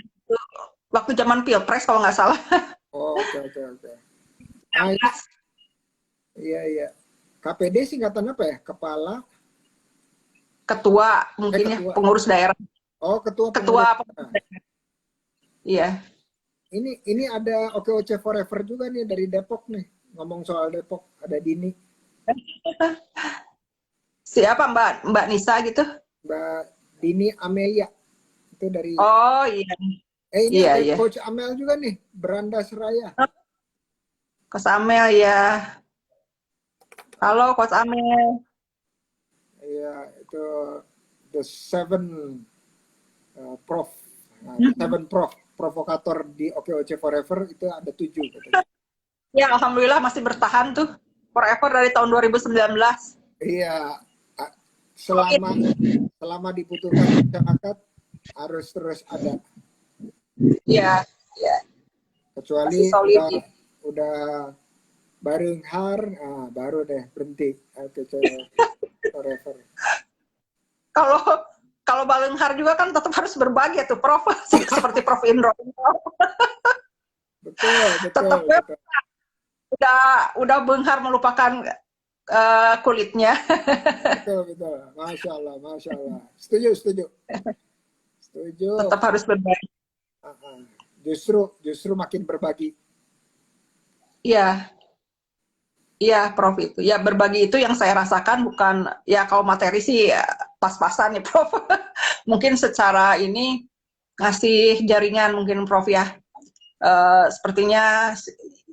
Waktu zaman Pilpres kalau nggak salah. Oh, oke. Ah, iya. KPD singkatan apa ya? Kepala Ketua mungkin ya, ketua. pengurus daerah. Oh, ketua Ketua pengurus. pengurus daerah. Iya. Ini ada OKOC Forever juga nih dari Depok nih. Ngomong soal Depok, ada Dini. Siapa Mbak Nisa gitu? Mbak Dini Amelia. Itu dari Oh iya. ini Iya, ada iya. Coach Amel juga nih, Beranda Seraya. Coach Amel ya. Halo Coach Amel. Iya, itu the seven prof. Nah, seven prof, provokator di OKOC Forever itu ada 7 katanya. Ya, alhamdulillah masih bertahan tuh. Forever dari tahun 2019. Iya, selama dibutuhkan masyarakat harus terus ada. Iya, iya. Kecuali Masih solid. udah Barenghar, baru deh berhenti OKOC Forever. Kalau Balenghar juga kan tetap harus berbagi tuh Prof. Seperti Prof Indro. Betul. Tetap udah Benghar melupakan kulitnya. Betul, betul. Masya Allah, Masya Allah. Setuju, setuju. Setuju. Tetap harus berbagi. Justru makin berbagi. Iya, iya, Prof itu. Ya berbagi itu yang saya rasakan bukan ya kalau materi sih ya, pas-pasan ya, Prof. Mungkin secara ini ngasih jaringan mungkin Prof ya. Sepertinya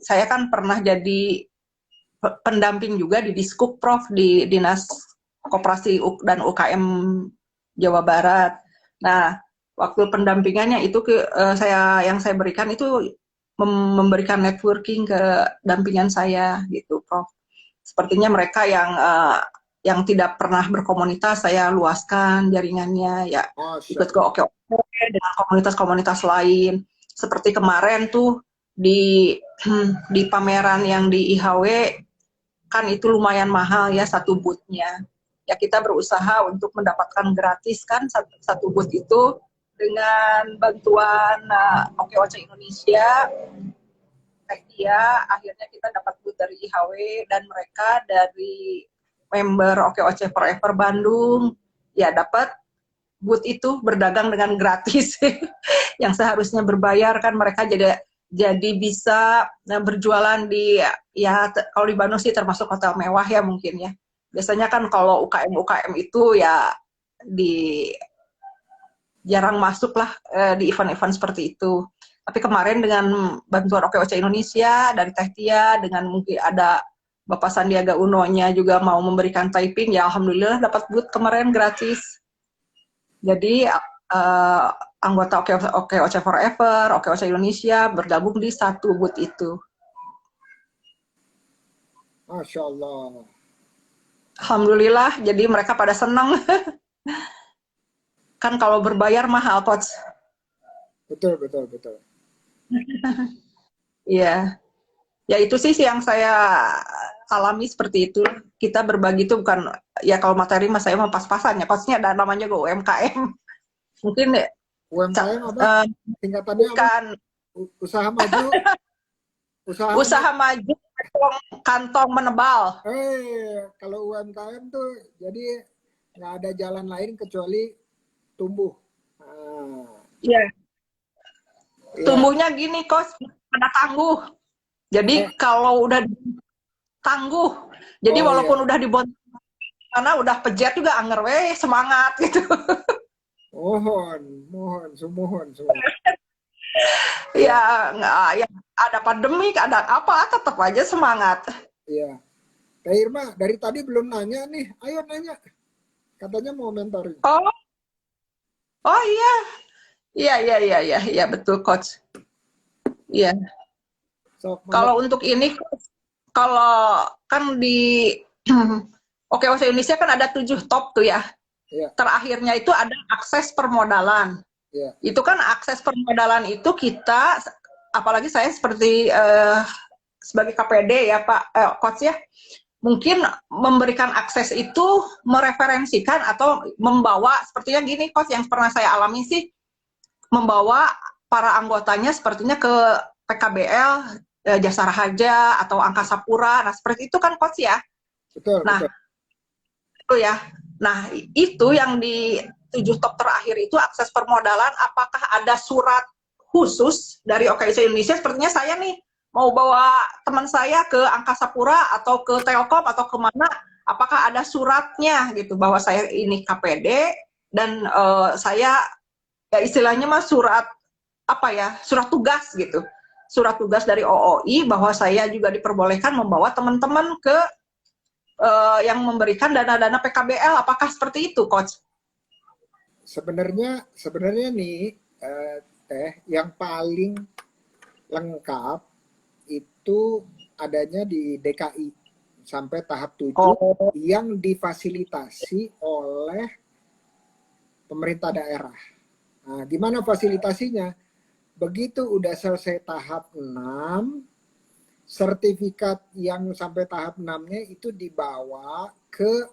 saya kan pernah jadi pendamping juga di Diskup Prof di Dinas Koperasi dan UKM Jawa Barat. Nah, waktu pendampingannya itu yang saya berikan itu memberikan networking ke dampingan saya gitu, Prof. Sepertinya mereka yang tidak pernah berkomunitas saya luaskan jaringannya ya, Masya ikut ke Allah. oke dengan komunitas-komunitas lain. Seperti kemarin tuh di di pameran yang di IHW kan itu lumayan mahal ya satu bootnya. Ya kita berusaha untuk mendapatkan gratis kan satu boot itu dengan bantuan OKOC Indonesia. Dia akhirnya kita dapat boot dari IHW dan mereka dari member OKOC Forever Bandung ya dapat boot itu berdagang dengan gratis. Yang seharusnya berbayar kan mereka jadi bisa berjualan di ya kalau di Bandung sih termasuk hotel mewah ya mungkin ya. Biasanya kan kalau UKM itu ya di jarang masuk lah di event-event seperti itu. Tapi kemarin dengan bantuan OKOC Indonesia dari Teh Tia dengan mungkin ada Bapak Sandiaga Uno-nya juga mau memberikan typing ya alhamdulillah dapat booth kemarin gratis. Jadi anggota OKOC Forever, OKOC Indonesia bergabung di satu booth itu. Masya Allah. Alhamdulillah, jadi mereka pada senang. Kan kalau berbayar mahal, Coach. Betul, betul, betul. Iya. Ya itu sih yang saya alami seperti itu. Kita berbagi itu bukan, ya kalau materi mas saya pas-pasan ya. Coachnya ada namanya juga UMKM. Mungkin UMKM apa? Tingkatannya apa? bukan Usaha maju. usaha maju kantong menebal. Kalau UMKM tuh jadi nggak ada jalan lain kecuali tumbuh. Iya. Ya. Tumbuhnya gini, Coach, ada tangguh. Jadi kalau udah tangguh, jadi walaupun udah dibon karena udah pejet juga anger semangat gitu. Mohon, semua. Ya, ya ada pandemik, ada apa, tetap aja semangat. Iya. Teh Irma, dari tadi belum nanya nih. Ayo nanya. Katanya mau mentoring. Oh iya, betul Coach. Iya. Kalau untuk ini, kalau kan di OKOC Indonesia kan ada 7 top tuh ya. Terakhirnya itu ada akses permodalan. Itu kan akses permodalan itu kita, apalagi saya seperti sebagai KPD ya Pak Coach ya, mungkin memberikan akses itu mereferensikan atau membawa, sepertinya gini Coach yang pernah saya alami sih, membawa para anggotanya sepertinya ke PKBL, Jasa Raharja atau Angkasa Pura, nah seperti itu kan Coach ya. Betul, nah betul. Itu ya. Nah itu yang di 7 top terakhir itu akses permodalan, apakah ada surat khusus dari OKOC Indonesia? Sepertinya saya nih mau bawa teman saya ke Angkasa Pura atau ke Telkom atau kemana, apakah ada suratnya gitu bahwa saya ini KPD dan saya ya istilahnya mah surat apa ya, surat tugas gitu, surat tugas dari OOI bahwa saya juga diperbolehkan membawa teman-teman ke yang memberikan dana-dana PKBL. Apakah seperti itu, Coach? Sebenarnya nih Teh, yang paling lengkap itu adanya di DKI sampai tahap 7 yang difasilitasi oleh pemerintah daerah. Nah, gimana fasilitasinya? Begitu udah selesai tahap 6, sertifikat yang sampai tahap 6-nya itu dibawa ke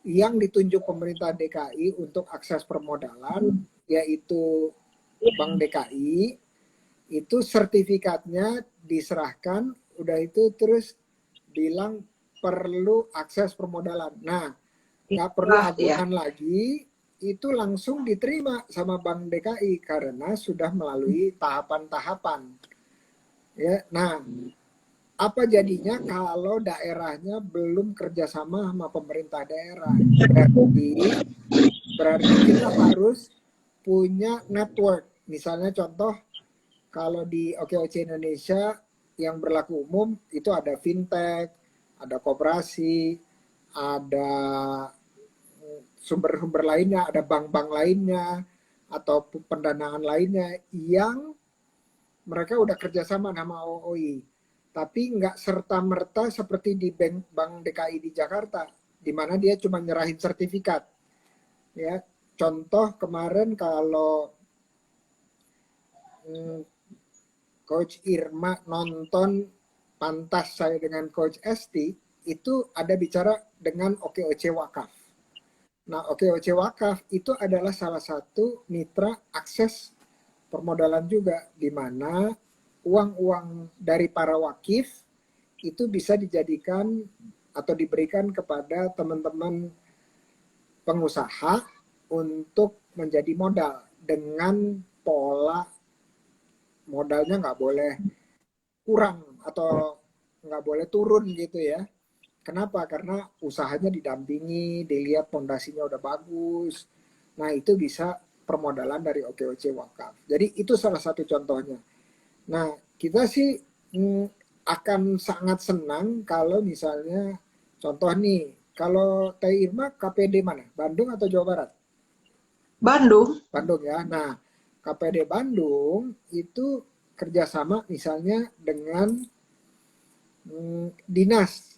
yang ditunjuk pemerintah DKI untuk akses permodalan, yaitu Bank DKI. Itu sertifikatnya diserahkan, udah itu terus bilang perlu akses permodalan. Nah, nggak perlu Iya. agunan lagi, itu langsung diterima sama Bank DKI karena sudah melalui tahapan-tahapan. Ya, nah, apa jadinya kalau daerahnya belum kerjasama sama pemerintah daerah? Berarti kita harus punya network. Misalnya contoh, kalau di OKOC Indonesia yang berlaku umum itu ada fintech, ada koperasi, ada sumber-sumber lainnya, ada bank-bank lainnya, atau pendanaan lainnya yang mereka udah kerjasama sama OOI. Tapi nggak serta-merta seperti di Bank DKI di Jakarta, di mana dia cuma nyerahin sertifikat. Ya, contoh kemarin kalau Coach Irma nonton Pantas Saya dengan Coach Esti, itu ada bicara dengan OKOC Wakaf. Nah, OKOC Wakaf itu adalah salah satu mitra akses permodalan juga, di mana uang-uang dari para wakif itu bisa dijadikan atau diberikan kepada teman-teman pengusaha untuk menjadi modal dengan pola modalnya nggak boleh kurang atau nggak boleh turun gitu ya. Kenapa? Karena usahanya didampingi, dilihat fondasinya udah bagus. Nah, itu bisa permodalan dari OKOC Wakaf. Jadi itu salah satu contohnya. Nah, kita sih akan sangat senang kalau misalnya contoh nih, kalau Teh Irma KPD mana? Bandung atau Jawa Barat? Bandung. Bandung ya. Nah, KPD Bandung itu kerjasama misalnya dengan dinas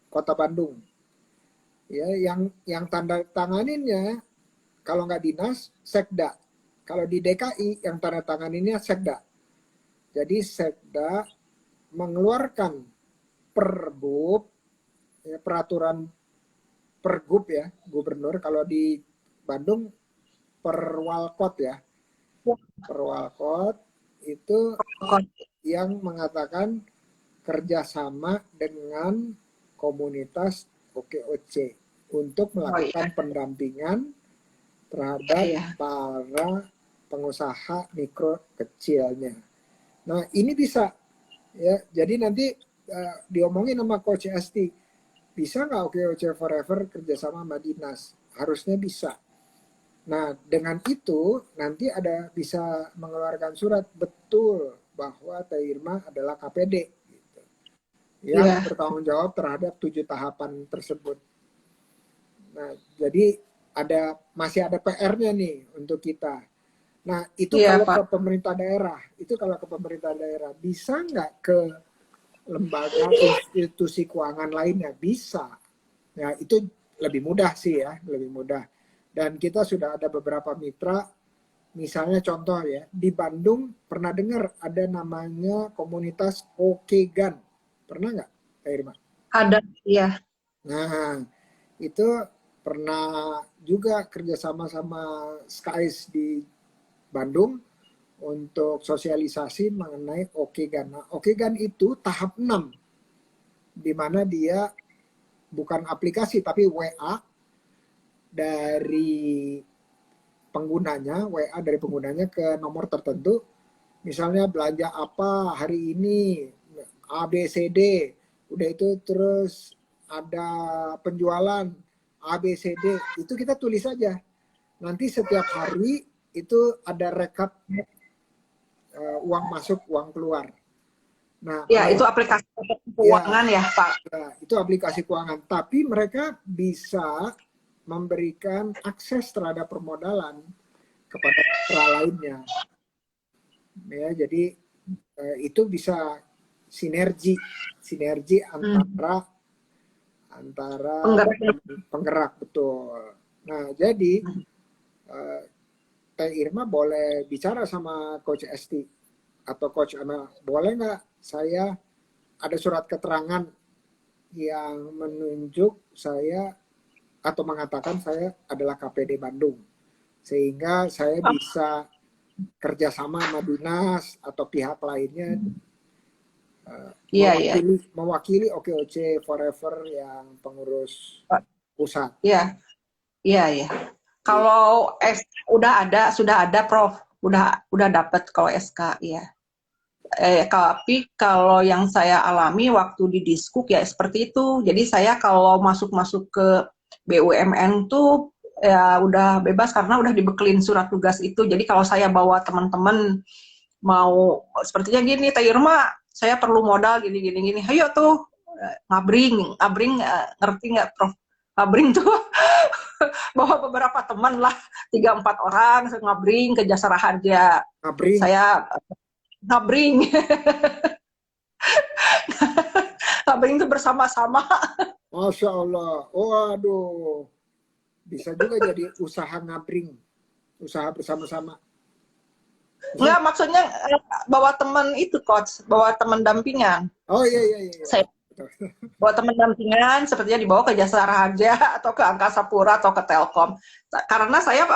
Kota Bandung. Ya, yang tanda tanganinnya kalau nggak dinas, Sekda. Kalau di DKI yang tanda tanganinnya Sekda. Jadi Sekda mengeluarkan Pergub, ya, peraturan Pergub ya, gubernur. Kalau di Bandung Perwalkot ya. Perwalkot itu yang mengatakan kerjasama dengan komunitas OKOC untuk melakukan pendampingan terhadap para pengusaha mikro kecilnya. Nah, ini bisa ya. Jadi nanti diomongin sama Coach Esti, bisa nggak OKOC Forever kerjasama sama dinas? Harusnya bisa. Nah, dengan itu nanti ada bisa mengeluarkan surat betul bahwa Teh Irma adalah KPD gitu, yang bertanggung jawab terhadap 7 tahapan tersebut. Nah, jadi masih ada PR-nya nih untuk kita. Nah, itu kalau ke pemerintah daerah, bisa nggak ke lembaga institusi keuangan lainnya? Bisa. Ya, itu lebih mudah sih ya, lebih mudah. Dan kita sudah ada beberapa mitra, misalnya contoh ya, di Bandung pernah dengar ada namanya komunitas Okegan. Pernah nggak, Kak Irma? Ada, iya. Nah, itu pernah juga kerjasama sama Skies di Bandung untuk sosialisasi mengenai Okegan. Nah, Okegan itu tahap 6, di mana dia bukan aplikasi tapi WA dari pengunanya ke nomor tertentu. Misalnya belanja apa hari ini, ABCD, udah itu terus ada penjualan ABCD, itu kita tulis saja. Nanti setiap hari itu ada rekap uang masuk, uang keluar. Nah, ya itu aplikasi keuangan ya Pak. Ya, itu aplikasi keuangan. Tapi mereka bisa memberikan akses terhadap permodalan kepada mitra lainnya. Ya, jadi itu bisa sinergi antara penggerak betul. Nah, jadi Teh Irma boleh bicara sama Coach Esti atau Coach Ana, boleh nggak saya ada surat keterangan yang menunjuk saya atau mengatakan saya adalah KPD Bandung, sehingga saya bisa kerjasama sama dinas atau pihak lainnya Iya, iya. mewakili OKOC Forever yang pengurus pusat. Iya, iya, iya. Kalau sudah ada, Prof. Udah dapat kalau SK, ya. Tapi kalau yang saya alami waktu di Diskuk ya seperti itu. Jadi saya kalau masuk-masuk ke BUMN tuh ya udah bebas karena udah dibekelin surat tugas itu. Jadi kalau saya bawa teman-teman mau sepertinya gini, Teh Irma, saya perlu modal gini gini gini. Ayo tuh ngabring, ngabring ngerti nggak, Prof? Ngabring tuh bawa beberapa teman lah, 3-4 orang ngabring ke Jasara Harja. Ngabring. Saya ngabring. Ngabring itu bersama-sama. Masya Allah. Waduh. Bisa juga jadi usaha ngabring. Usaha bersama-sama. Enggak, maksudnya bawa teman itu, Coach. Bawa teman dampingan. Oh iya, iya, iya. Saya bawa teman dampingan, sepertinya dibawa ke Jasara Harja atau ke Angkasa Pura atau ke Telkom. Karena saya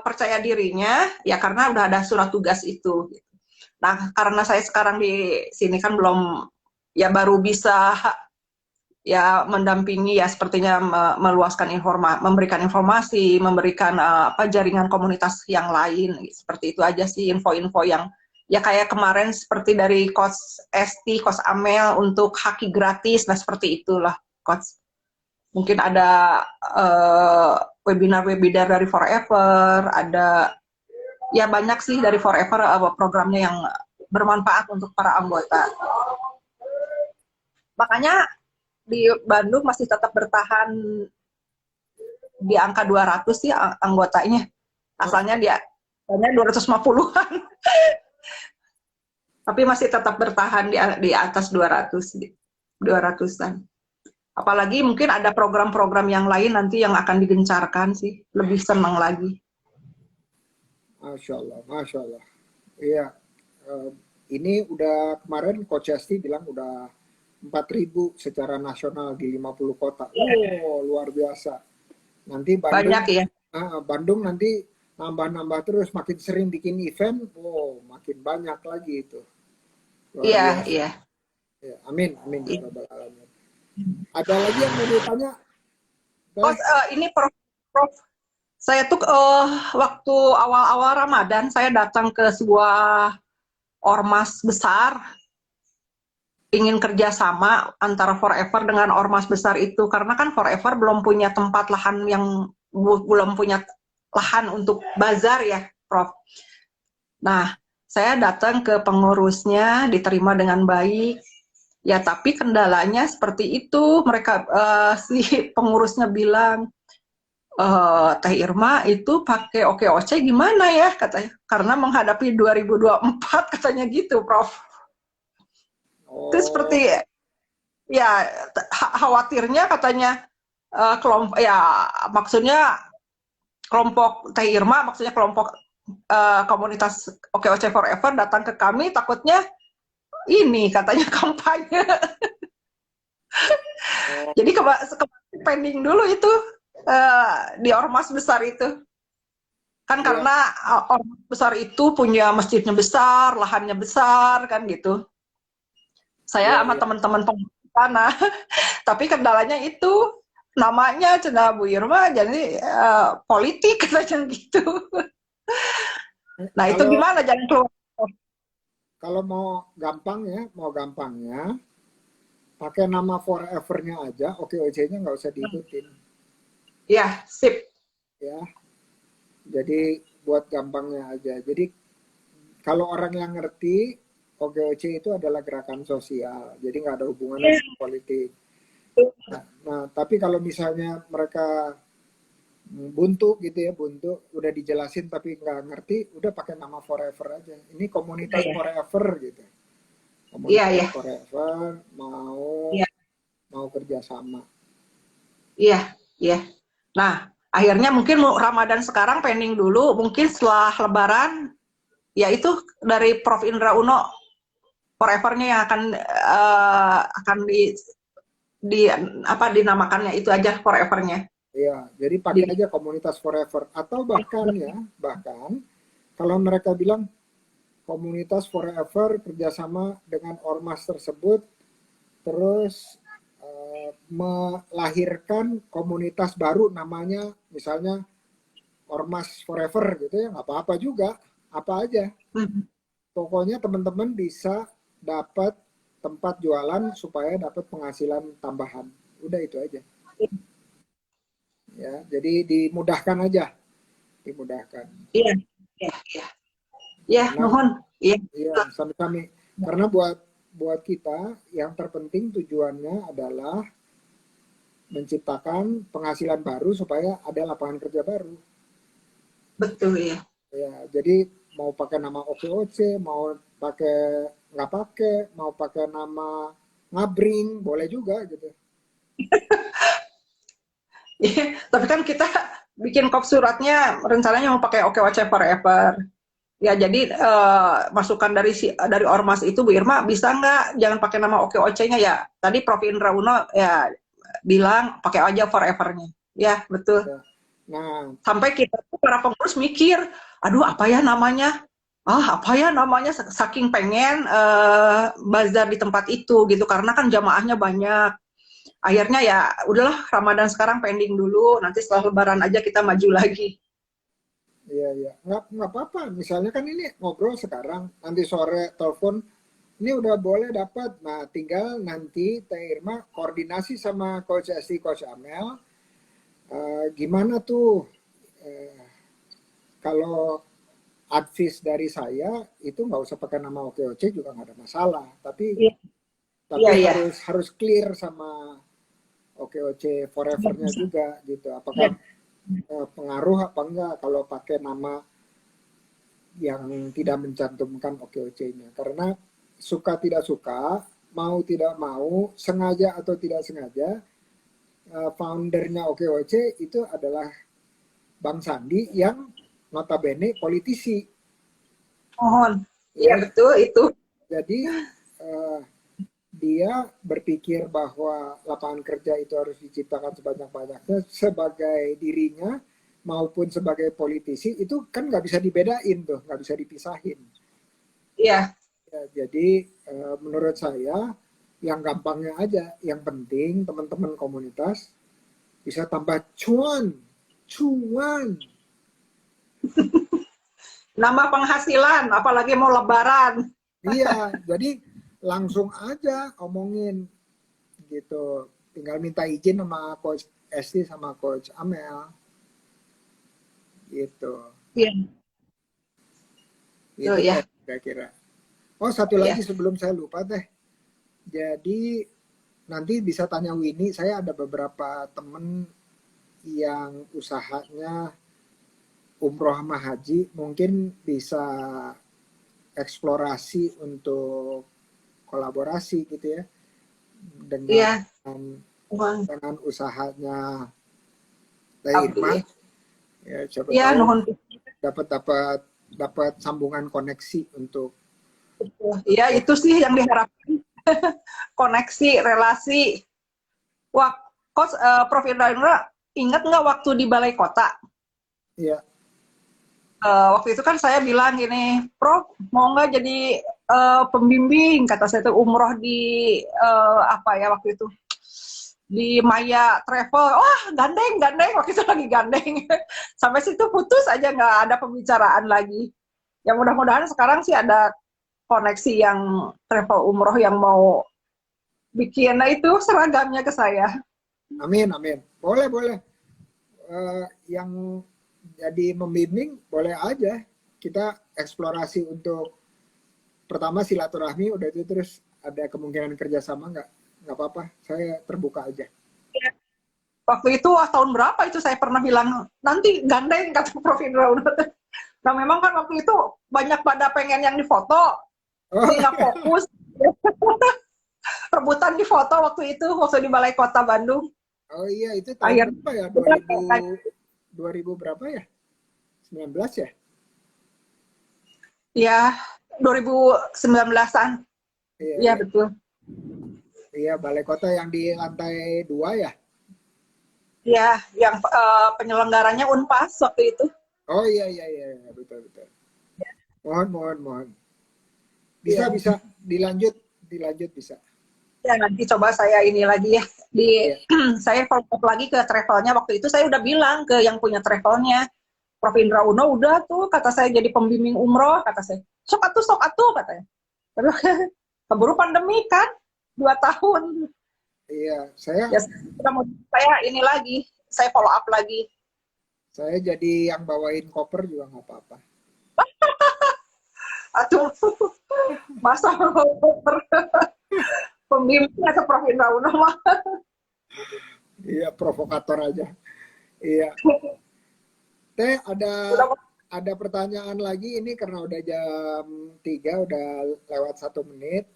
percaya dirinya, ya karena udah ada surat tugas itu. Nah, karena saya sekarang di sini kan belum, ya baru bisa ya mendampingi ya sepertinya meluaskan memberikan informasi, memberikan jaringan komunitas yang lain, seperti itu aja sih info-info yang ya kayak kemarin seperti dari Coach Esti, Coach Amel untuk haki gratis, nah seperti itulah Coach. Mungkin ada webinar-webinar dari Forever, ada ya banyak sih dari Forever programnya yang bermanfaat untuk para anggota. Makanya di Bandung masih tetap bertahan di angka 200 sih anggotanya. Asalnya dia hanya 250-an. Tapi masih tetap bertahan di atas 200-an. Apalagi mungkin ada program-program yang lain nanti yang akan digencarkan sih. Lebih senang lagi. Masya Allah, Masya Allah. Iya, ini udah kemarin Coach Esti bilang udah 4.000 secara nasional di 50 kota. Oh, luar biasa. Nanti Bandung, banyak ya. Bandung nanti nambah-nambah terus, makin sering bikin event, oh makin banyak lagi itu. Iya, iya. Ya, amin, amin ya rabbal alamin. Ada lagi yang mau ditanya? Ini Prof, saya tuh waktu awal-awal Ramadan saya datang ke sebuah ormas besar, ingin kerjasama antara Forever dengan ormas besar itu, karena kan Forever belum punya tempat lahan belum punya lahan untuk bazar ya, Prof. Nah, saya datang ke pengurusnya, diterima dengan baik. Ya, tapi kendalanya seperti itu, mereka si pengurusnya bilang, Teh Irma itu pakai OKOC gimana ya katanya, karena menghadapi 2024 katanya gitu, Prof. Itu seperti ya khawatirnya katanya kelompok ya maksudnya kelompok Teh Irma, maksudnya kelompok komunitas OKOC Forever datang ke kami takutnya ini katanya kampanye. Jadi pending dulu itu di ormas besar itu. Kan karena ormas besar itu punya masjidnya besar, lahannya besar kan gitu. Saya sama teman-teman pengurus sana, tapi kendalanya itu namanya Cina Bu Irma jadi politik katanya gitu. Nah itu gimana jangan keluar? Kalau mau gampangnya, pakai nama Forever-nya aja, OKOC-nya nggak usah diikutin. Ya, sip. Ya, jadi buat gampangnya aja. Jadi kalau orang yang ngerti, OKOC itu adalah gerakan sosial, jadi nggak ada hubungannya dengan politik. Nah, tapi kalau misalnya mereka buntu gitu ya, buntu, udah dijelasin tapi nggak ngerti, udah pakai nama Forever aja. Ini komunitas Forever gitu. Komunitas Forever mau kerjasama. Iya, iya. Nah, akhirnya mungkin Ramadan sekarang pending dulu, mungkin setelah Lebaran, ya itu dari Prof Indra Uno Forever-nya yang akan dinamakannya itu aja Forever-nya. Iya, jadi pakai aja komunitas Forever, atau bahkan kalau mereka bilang komunitas forever kerjasama dengan ormas tersebut, terus melahirkan komunitas baru namanya misalnya ormas forever gitu ya, nggak apa-apa juga, apa aja. Pokoknya teman-teman bisa dapat tempat jualan supaya dapat penghasilan tambahan. Udah itu aja. Ya, jadi dimudahkan aja, dimudahkan. Iya, iya, iya. Ya, nuhun. Iya. Iya, sami-sami. Karena buat kita yang terpenting tujuannya adalah menciptakan penghasilan baru supaya ada lapangan kerja baru. Betul ya. Ya, jadi mau pakai nama OKOC, mau pakai nggak pakai, mau pakai nama ngabring, boleh juga gitu. Iya, tapi kan kita bikin kop suratnya rencananya mau pakai OKOC Forever. Ya, jadi masukan dari Ormas itu Bu Irma, bisa nggak jangan pakai nama OKOC-nya ya. Tadi Prof. Indra Uno ya bilang pakai aja Forever-nya. Ya, betul. Ya. Nah, sampai kita tuh para pengurus mikir, aduh apa ya namanya? Apa ya namanya, saking pengen bazar di tempat itu gitu, karena kan jamaahnya banyak. Akhirnya ya udahlah, Ramadan sekarang pending dulu, nanti setelah Lebaran aja kita maju lagi. iya iya, nggak apa-apa. Misalnya kan ini ngobrol sekarang, nanti sore telepon, ini udah boleh dapat. Nah, tinggal nanti Teh Irma koordinasi sama Coach Esti, Coach Amel, gimana tuh kalau advice dari saya itu nggak usah pakai nama OKOC juga nggak ada masalah. Tapi Iya. harus clear sama OKOC forevernya juga gitu. Apakah pengaruh apa enggak kalau pakai nama yang tidak mencantumkan OKOC-nya? Karena suka tidak suka, mau tidak mau, sengaja atau tidak sengaja, foundernya OKOC itu adalah Bang Sandi yang notabene politisi. Mohon. Iya Ya, betul itu. jadi dia berpikir bahwa lapangan kerja itu harus diciptakan sebanyak-banyaknya sebagai dirinya maupun sebagai politisi, itu kan nggak bisa dibedain tuh, nggak bisa dipisahin. Iya. Ya, jadi menurut saya yang gampangnya aja, yang penting teman-teman komunitas bisa tambah cuan. Nama penghasilan, apalagi mau Lebaran. Iya, jadi langsung aja omongin gitu. Tinggal minta izin sama Coach Esti sama Coach Amel gitu. Iya. Itu Ya. kira-kira. Oh, satu lagi sebelum saya lupa teh. Jadi nanti bisa tanya Winnie, saya ada beberapa temen yang usahanya umroh sama haji, mungkin bisa eksplorasi untuk kolaborasi gitu ya dengan dengan usahanya Teh Irma. Ya, siapa tahu dapat sambungan koneksi untuk. Iya, itu sih yang diharapkan. Koneksi, relasi. Wah, Coach, Prof. Indra, ingat nggak waktu di Balai Kota? Iya. Waktu itu kan saya bilang gini, Prof, mau nggak jadi pembimbing? Kata saya itu umroh di waktu itu di Maya Travel. Wah, gandeng waktu itu lagi gandeng. Sampai situ putus aja, nggak ada pembicaraan lagi. Ya mudah-mudahan sekarang sih ada koneksi yang travel umroh yang mau bikin itu seragamnya ke saya. Amin. Boleh. Yang jadi membimbing boleh aja. Kita eksplorasi untuk pertama silaturahmi, udah itu terus ada kemungkinan kerjasama nggak apa-apa. Saya terbuka aja. Waktu itu tahun berapa itu saya pernah bilang nanti gandeng kata Prof. Indra. Nah memang kan waktu itu banyak pada pengen yang difoto, nggak fokus. Rebutan di foto waktu di Balai Kota Bandung. Oh iya, itu tahun berapa ya? 2000 berapa ya? 19 ya? Ya, 2019-an. Iya, betul. Iya, Balai Kota yang di lantai 2 ya? Iya, yang penyelenggaranya Unpas waktu itu. Oh iya, betul. Mohon. Bisa, bisa. Dilanjut bisa. Ya, nanti coba saya ini lagi ya. Iya. Saya follow up lagi ke travelnya. Waktu itu saya udah bilang ke yang punya travelnya, Prof. Indra Uno udah tuh, kata saya jadi pembimbing umroh, kata saya. Sok atuh, katanya. Terus keburu pandemi kan, 2 tahun. Iya, saya Ya, sudah mau saya ini lagi, saya follow up lagi. jadi yang bawain koper juga nggak apa-apa. Aduh, masa pembimbing atau Prof. Indra Uno mah. Iya, provokator aja. Iya. Teh, Udah, ada pertanyaan lagi ini karena udah jam 3, udah lewat 1 menit.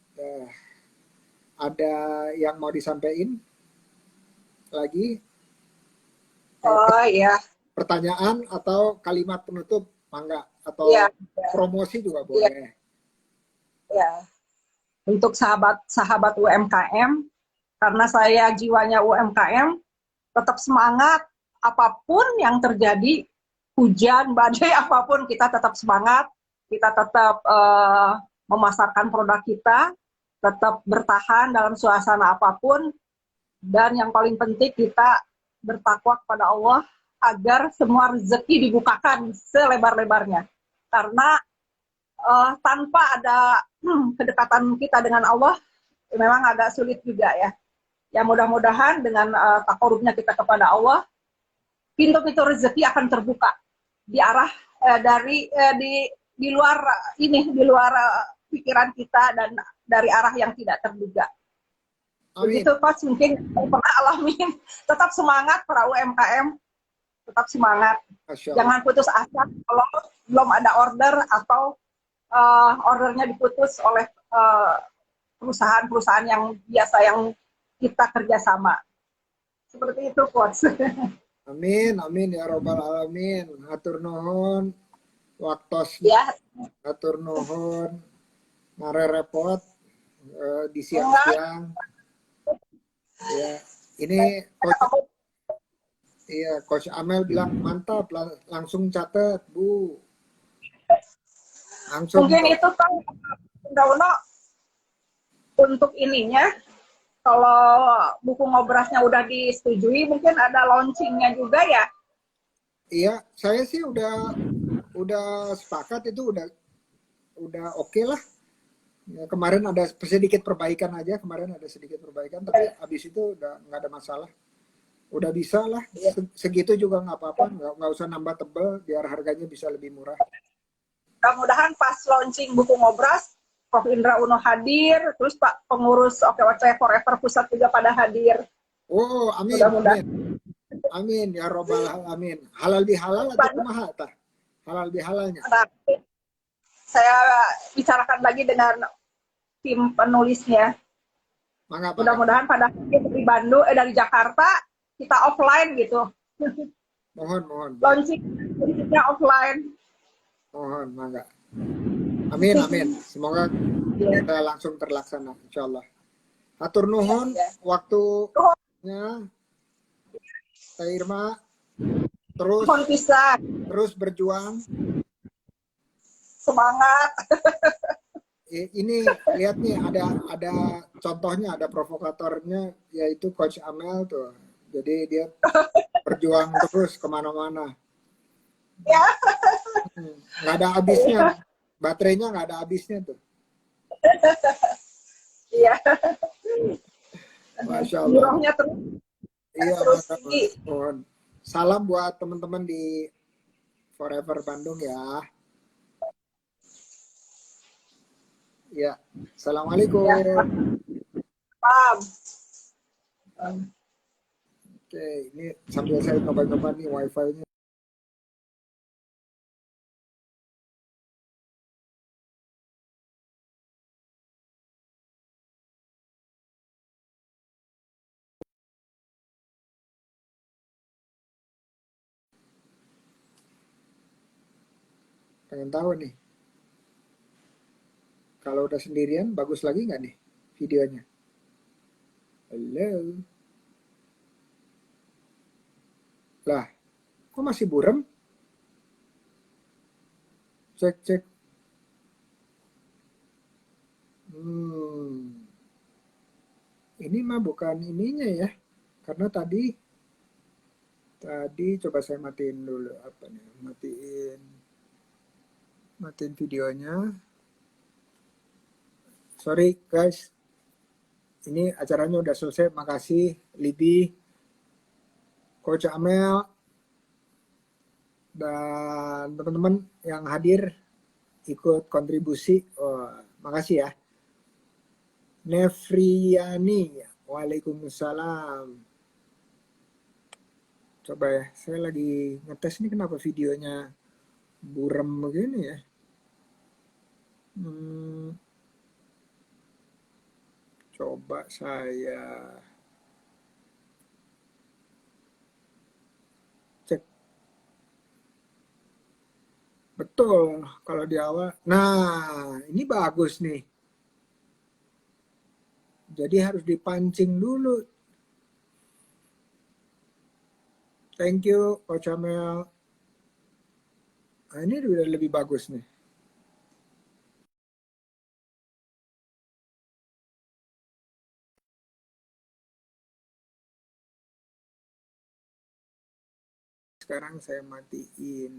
Ada yang mau disampaikan lagi? oh iya, Pertanyaan atau kalimat penutup, mangga. iya, Atau promosi juga iya, boleh. iya. Untuk sahabat UMKM, karena saya jiwanya UMKM, tetap semangat apapun yang terjadi, hujan, badai, apapun kita tetap semangat, kita tetap memasarkan produk kita, tetap bertahan dalam suasana apapun, dan yang paling penting kita bertakwa kepada Allah agar semua rezeki dibukakan selebar-lebarnya. Karena tanpa ada kedekatan kita dengan Allah, memang agak sulit juga ya. Ya mudah-mudahan dengan takarubnya kita kepada Allah, pintu-pintu rezeki akan terbuka di arah di luar ini, di luar pikiran kita dan dari arah yang tidak terduga. Amin. Begitu Coach, mungkin pernah alamin. Tetap semangat para UMKM, tetap semangat. Jangan putus asa kalau belum ada order atau ordernya diputus oleh perusahaan-perusahaan yang biasa yang kita kerjasama. Seperti itu, Coach. Amin, amin ya robbal alamin. Hatur nuhun waktos, Ya, hatur nuhun ngare repot di siang-siang. Ya, ini Coach Amel bilang mantap, langsung catat, Bu. Langsung. mungkin itu kan Uno untuk ininya, kalau buku ngobrasnya udah disetujui, mungkin ada launchingnya juga ya. Iya, saya sih udah sepakat, itu udah oke lah. Ya, kemarin ada sedikit perbaikan aja, tapi habis itu udah nggak ada masalah. Udah bisa lah, segitu juga nggak apa-apa, nggak usah nambah tebel, biar harganya bisa lebih murah. Mudah-mudahan pas launching buku ngobras, Prof. Indra Uno hadir, terus Pak pengurus OKWC Forever Pusat juga pada hadir. Oh, amin, Mudah-mudahan. Amin ya robbal alamin. Halal bihalal atau kumaha tah? Halal bihalalnya. Nah, saya bicarakan lagi dengan tim penulisnya. Mudah-mudahan pada dari Bandung, dari Jakarta kita offline gitu. Mohon. Launchingnya offline. Mohon, mangga. Amin. Semoga kita langsung terlaksana, insyaallah. Hatur nuhun waktunya, Teh Irma. Terus berjuang. Semangat. Ini lihat nih, ada contohnya, ada provokatornya, yaitu Coach Amel tuh. Jadi dia berjuang terus kemana-mana. Ya. Nggak ada habisnya, baterainya nggak ada habisnya tuh. Iya. Masya Allah. Iya, terus salam buat teman-teman di Forever Bandung ya. Ya, assalamualaikum. Oke, ini sambil saya coba-coba nih wifi-nya. Pengen tahu nih, kalau udah sendirian bagus lagi nggak nih videonya? Halo. Lah, kok masih buram? Cek. Ini mah bukan ininya ya. Karena tadi coba saya matiin dulu apa nih? Matiin videonya. Sorry guys. Ini acaranya udah selesai. Makasih Libi, Coach Amel, dan teman-teman yang hadir ikut kontribusi. Oh, makasih ya. Nefriani, waalaikumsalam. Coba ya, saya lagi ngetes nih kenapa videonya buram begini ya. Coba saya cek. Betul, kalau di awal. Nah, ini bagus nih. Jadi harus dipancing dulu. Thank you, Coach Amel. Nah, ini udah lebih bagus nih. Sekarang saya matiin